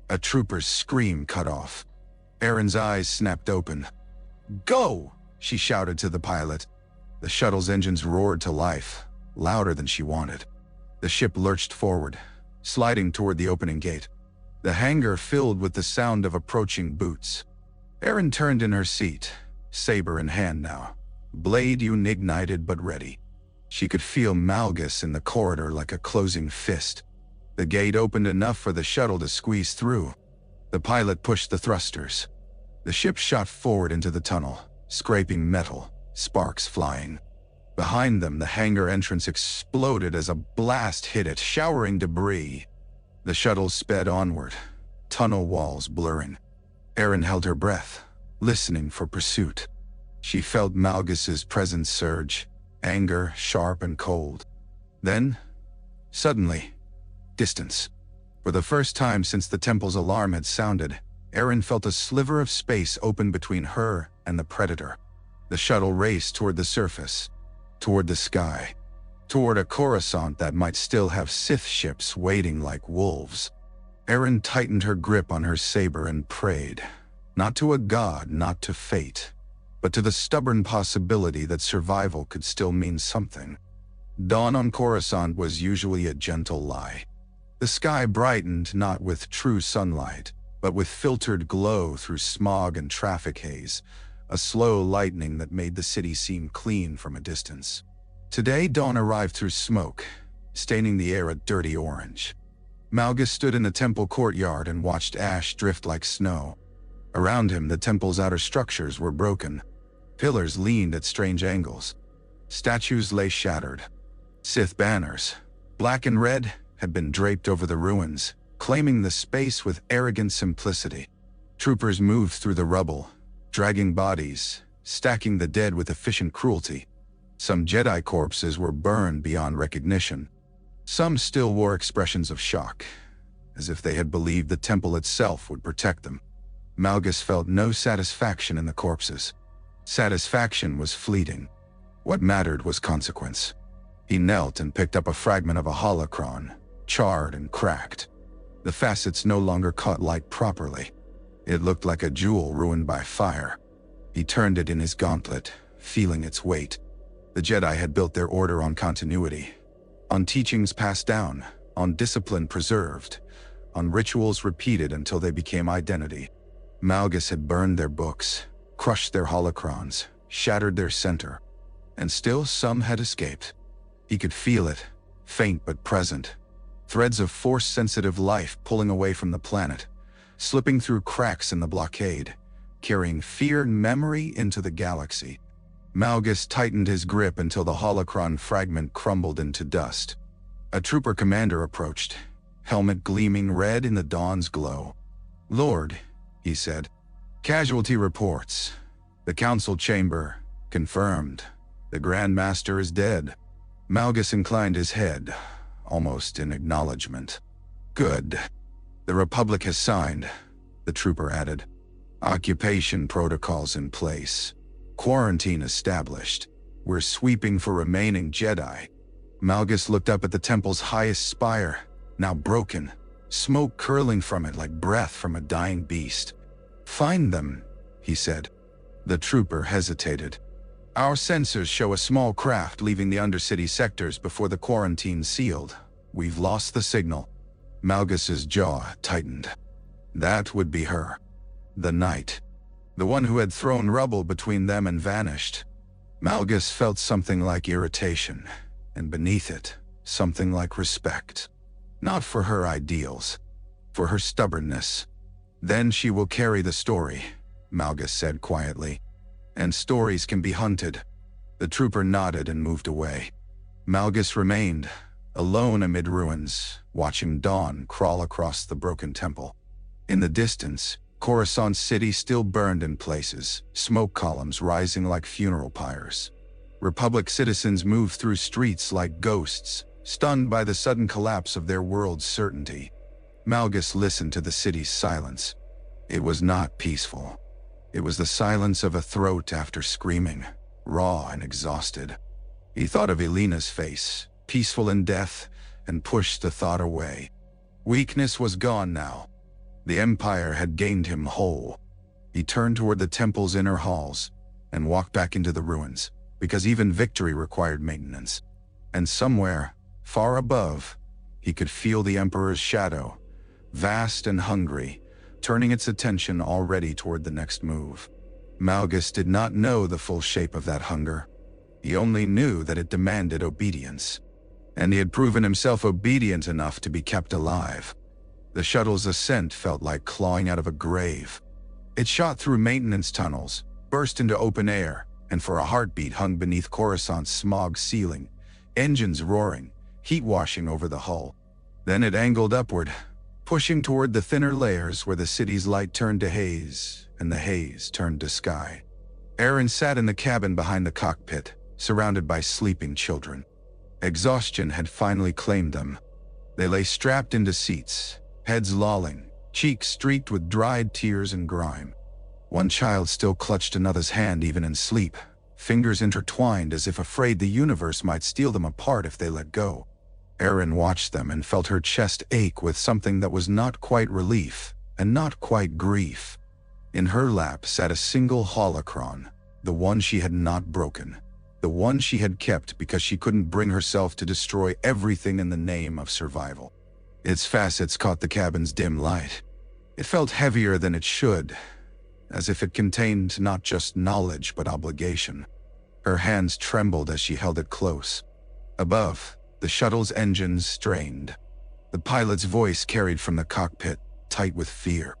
A trooper's scream cut off. Aryn's eyes snapped open. "Go!" she shouted to the pilot. The shuttle's engines roared to life, louder than she wanted. The ship lurched forward, sliding toward the opening gate. The hangar filled with the sound of approaching boots. Aryn turned in her seat, saber in hand now, blade unignited but ready. She could feel Malgus in the corridor like a closing fist. The gate opened enough for the shuttle to squeeze through. The pilot pushed the thrusters. The ship shot forward into the tunnel, scraping metal, sparks flying. Behind them, the hangar entrance exploded as a blast hit it, showering debris. The shuttle sped onward, tunnel walls blurring. Aryn held her breath, listening for pursuit. She felt Malgus's presence surge, anger sharp and cold. Then, suddenly, distance. For the first time since the temple's alarm had sounded, Aryn felt a sliver of space open between her and the Predator. The shuttle raced toward the surface, toward the sky, toward a Corasont that might still have Sith ships waiting like wolves. Aryn tightened her grip on her saber and prayed, not to a god, not to fate, but to the stubborn possibility that survival could still mean something. Dawn on Coruscant was usually a gentle lie. The sky brightened not with true sunlight, but with filtered glow through smog and traffic haze, a slow lightning that made the city seem clean from a distance. Today, dawn arrived through smoke, staining the air a dirty orange. Malgus stood in the temple courtyard and watched ash drift like snow. Around him, the temple's outer structures were broken. Pillars leaned at strange angles. Statues lay shattered. Sith banners, black and red, had been draped over the ruins, claiming the space with arrogant simplicity. Troopers moved through the rubble, dragging bodies, stacking the dead with efficient cruelty. Some Jedi corpses were burned beyond recognition. Some still wore expressions of shock, as if they had believed the temple itself would protect them. Malgus felt no satisfaction in the corpses. Satisfaction was fleeting. What mattered was consequence. He knelt and picked up a fragment of a holocron, charred and cracked. The facets no longer caught light properly. It looked like a jewel ruined by fire. He turned it in his gauntlet, feeling its weight. The Jedi had built their order on continuity, on teachings passed down, on discipline preserved, on rituals repeated until they became identity. Malgus had burned their books, crushed their holocrons, shattered their center, and still some had escaped. He could feel it, faint but present. Threads of force-sensitive life pulling away from the planet, slipping through cracks in the blockade, carrying fear and memory into the galaxy. Malgus tightened his grip until the holocron fragment crumbled into dust. A trooper commander approached, helmet gleaming red in the dawn's glow. "Lord," he said. "Casualty reports. The council chamber confirmed. The Grand Master is dead." Malgus inclined his head, almost in acknowledgement. "Good. The Republic has signed," the trooper added. "Occupation protocols in place. Quarantine established. We're sweeping for remaining Jedi." Malgus looked up at the temple's highest spire, now broken, smoke curling from it like breath from a dying beast. "Find them," he said. The trooper hesitated. Our sensors show a small craft leaving the Undercity sectors before the quarantine sealed. We've lost the signal. Malgus's jaw tightened. That would be her. The Knight. The one who had thrown rubble between them and vanished. Malgus felt something like irritation, and beneath it, something like respect. Not for her ideals, for her stubbornness. Then she will carry the story, Malgus said quietly. And stories can be hunted. The trooper nodded and moved away. Malgus remained, alone amid ruins, watching dawn crawl across the broken temple. In the distance, Corasont city still burned in places, smoke columns rising like funeral pyres. Republic citizens moved through streets like ghosts, stunned by the sudden collapse of their world's certainty. Malgus listened to the city's silence. It was not peaceful. It was the silence of a throat after screaming, raw and exhausted. He thought of Eleena's face, peaceful in death, and pushed the thought away. Weakness was gone now. The Empire had gained him whole. He turned toward the temple's inner halls and walked back into the ruins, because even victory required maintenance. And somewhere, far above, he could feel the Emperor's shadow, vast and hungry, turning its attention already toward the next move. Malgus did not know the full shape of that hunger. He only knew that it demanded obedience. And he had proven himself obedient enough to be kept alive. The shuttle's ascent felt like clawing out of a grave. It shot through maintenance tunnels, burst into open air, and for a heartbeat hung beneath Corasont's smog ceiling, engines roaring, heat washing over the hull. Then it angled upward, pushing toward the thinner layers where the city's light turned to haze, and the haze turned to sky. Aryn sat in the cabin behind the cockpit, surrounded by sleeping children. Exhaustion had finally claimed them. They lay strapped into seats, heads lolling, cheeks streaked with dried tears and grime. One child still clutched another's hand even in sleep, fingers intertwined as if afraid the universe might steal them apart if they let go. Aryn watched them and felt her chest ache with something that was not quite relief and not quite grief. In her lap sat a single holocron, the one she had not broken, the one she had kept because she couldn't bring herself to destroy everything in the name of survival. Its facets caught the cabin's dim light. It felt heavier than it should, as if it contained not just knowledge but obligation. Her hands trembled as she held it close. Above, the shuttle's engines strained. The pilot's voice carried from the cockpit, tight with fear.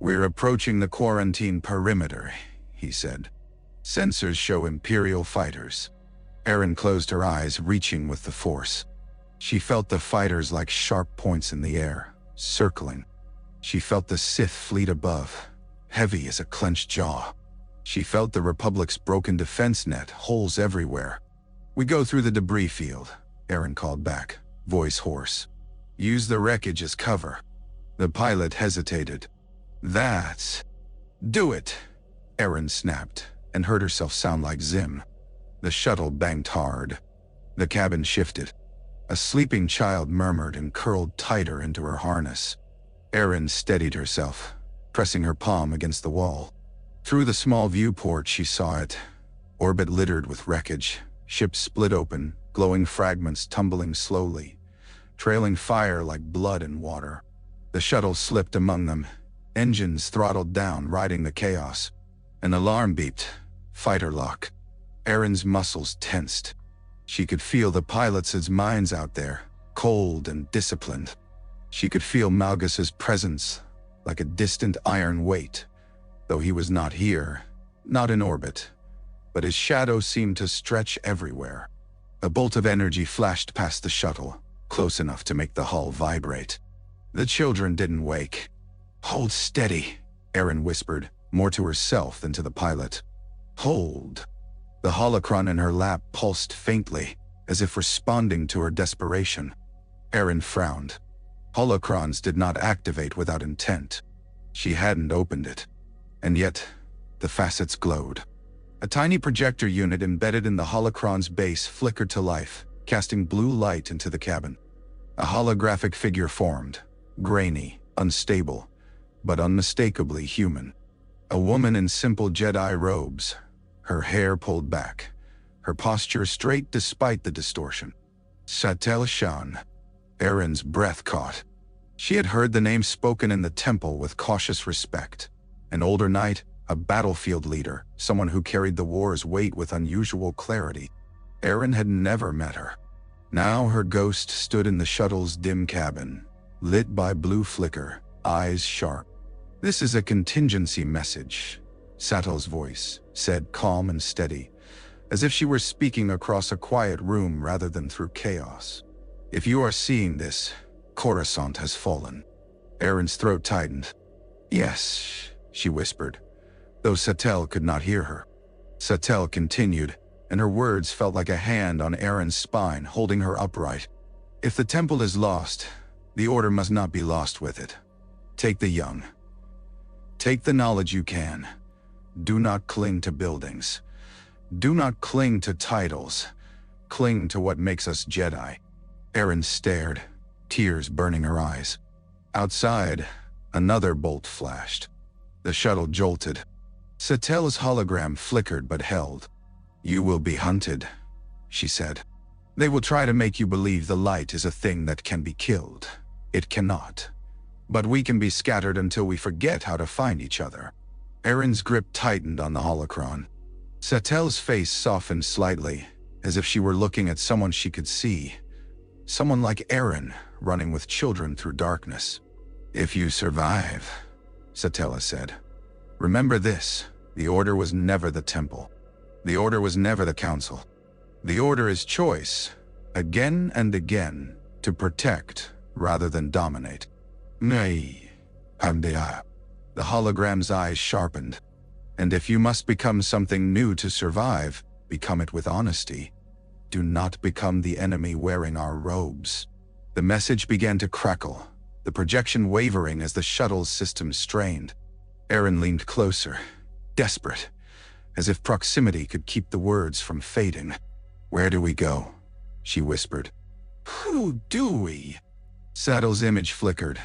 "We're approaching the quarantine perimeter," he said. "Sensors show Imperial fighters." Aryn closed her eyes, reaching with the Force. She felt the fighters like sharp points in the air, circling. She felt the Sith fleet above, heavy as a clenched jaw. She felt the Republic's broken defense net, holes everywhere. "We go through the debris field," Aryn called back, voice hoarse. "Use the wreckage as cover." The pilot hesitated. "That's... Do it," Aryn snapped, and heard herself sound like Zym. The shuttle banked hard. The cabin shifted. A sleeping child murmured and curled tighter into her harness. Aryn steadied herself, pressing her palm against the wall. Through the small viewport she saw it, orbit littered with wreckage, ships split open, glowing fragments tumbling slowly, trailing fire like blood and water. The shuttle slipped among them, engines throttled down, riding the chaos. An alarm beeped, fighter lock. Aryn's muscles tensed. She could feel the pilots' minds out there, cold and disciplined. She could feel Malgus's presence, like a distant iron weight, though he was not here, not in orbit, but his shadow seemed to stretch everywhere. A bolt of energy flashed past the shuttle, close enough to make the hull vibrate. The children didn't wake. "Hold steady," Aryn whispered, more to herself than to the pilot. "Hold." The holocron in her lap pulsed faintly, as if responding to her desperation. Aryn frowned. Holocrons did not activate without intent. She hadn't opened it. And yet, the facets glowed. A tiny projector unit embedded in the holocron's base flickered to life, casting blue light into the cabin. A holographic figure formed, grainy, unstable, but unmistakably human. A woman in simple Jedi robes, her hair pulled back, her posture straight despite the distortion. Satele Shan. Aryn's breath caught. She had heard the name spoken in the temple with cautious respect. An older knight, a battlefield leader, someone who carried the war's weight with unusual clarity. Aryn had never met her. Now her ghost stood in the shuttle's dim cabin, lit by blue flicker, eyes sharp. "This is a contingency message," Satele's voice said, calm and steady, as if she were speaking across a quiet room rather than through chaos. "If you are seeing this, Corasont has fallen." Aryn's throat tightened. "Yes," she whispered, though Satele could not hear her. Satele continued, and her words felt like a hand on Aryn's spine, holding her upright. "If the temple is lost, the order must not be lost with it. Take the young. Take the knowledge you can. Do not cling to buildings. Do not cling to titles. Cling to what makes us Jedi." Aryn stared, tears burning her eyes. Outside, another bolt flashed. The shuttle jolted. Satele's hologram flickered but held. "You will be hunted," she said. "They will try to make you believe the light is a thing that can be killed. It cannot. But we can be scattered until we forget how to find each other." Aryn's grip tightened on the holocron. Satele's face softened slightly, as if she were looking at someone she could see. Someone like Aryn, running with children through darkness. "If you survive," Satele said, "remember this: the order was never the temple. The order was never the council. The order is choice, again and again, to protect rather than dominate." "Nay, Hamdea." The hologram's eyes sharpened. "And if you must become something new to survive, become it with honesty. Do not become the enemy wearing our robes." The message began to crackle, the projection wavering as the shuttle's system strained. Aryn leaned closer, desperate, as if proximity could keep the words from fading. "Where do we go?" she whispered. "Who do we?" Satele's image flickered,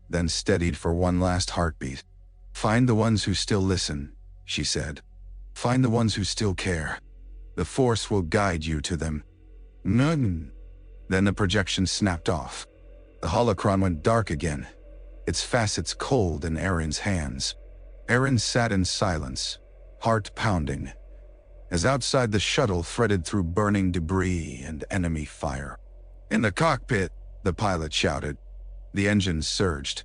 then steadied for one last heartbeat. "Find the ones who still listen," she said. "Find the ones who still care. The Force will guide you to them." "None." Then the projection snapped off. The holocron went dark again, its facets cold in Aryn's hands. Aryn sat in silence, heart pounding, as outside the shuttle threaded through burning debris and enemy fire. "In the cockpit," the pilot shouted. The engines surged.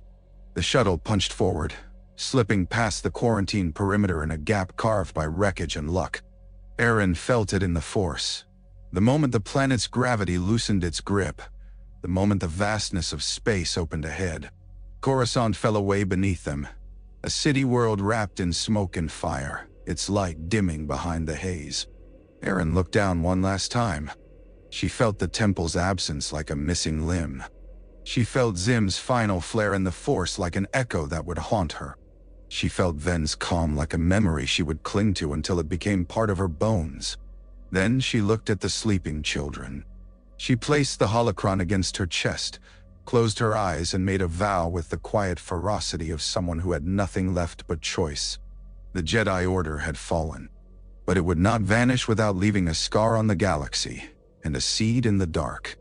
The shuttle punched forward, slipping past the quarantine perimeter in a gap carved by wreckage and luck. Aryn felt it in the Force. The moment the planet's gravity loosened its grip, the moment the vastness of space opened ahead. Coruscant fell away beneath them, a city world wrapped in smoke and fire, its light dimming behind the haze. Aryn looked down one last time. She felt the temple's absence like a missing limb. She felt Zym's final flare in the Force like an echo that would haunt her. She felt Ven's calm like a memory she would cling to until it became part of her bones. Then she looked at the sleeping children. She placed the holocron against her chest, closed her eyes, and made a vow with the quiet ferocity of someone who had nothing left but choice. The Jedi Order had fallen, but it would not vanish without leaving a scar on the galaxy and a seed in the dark.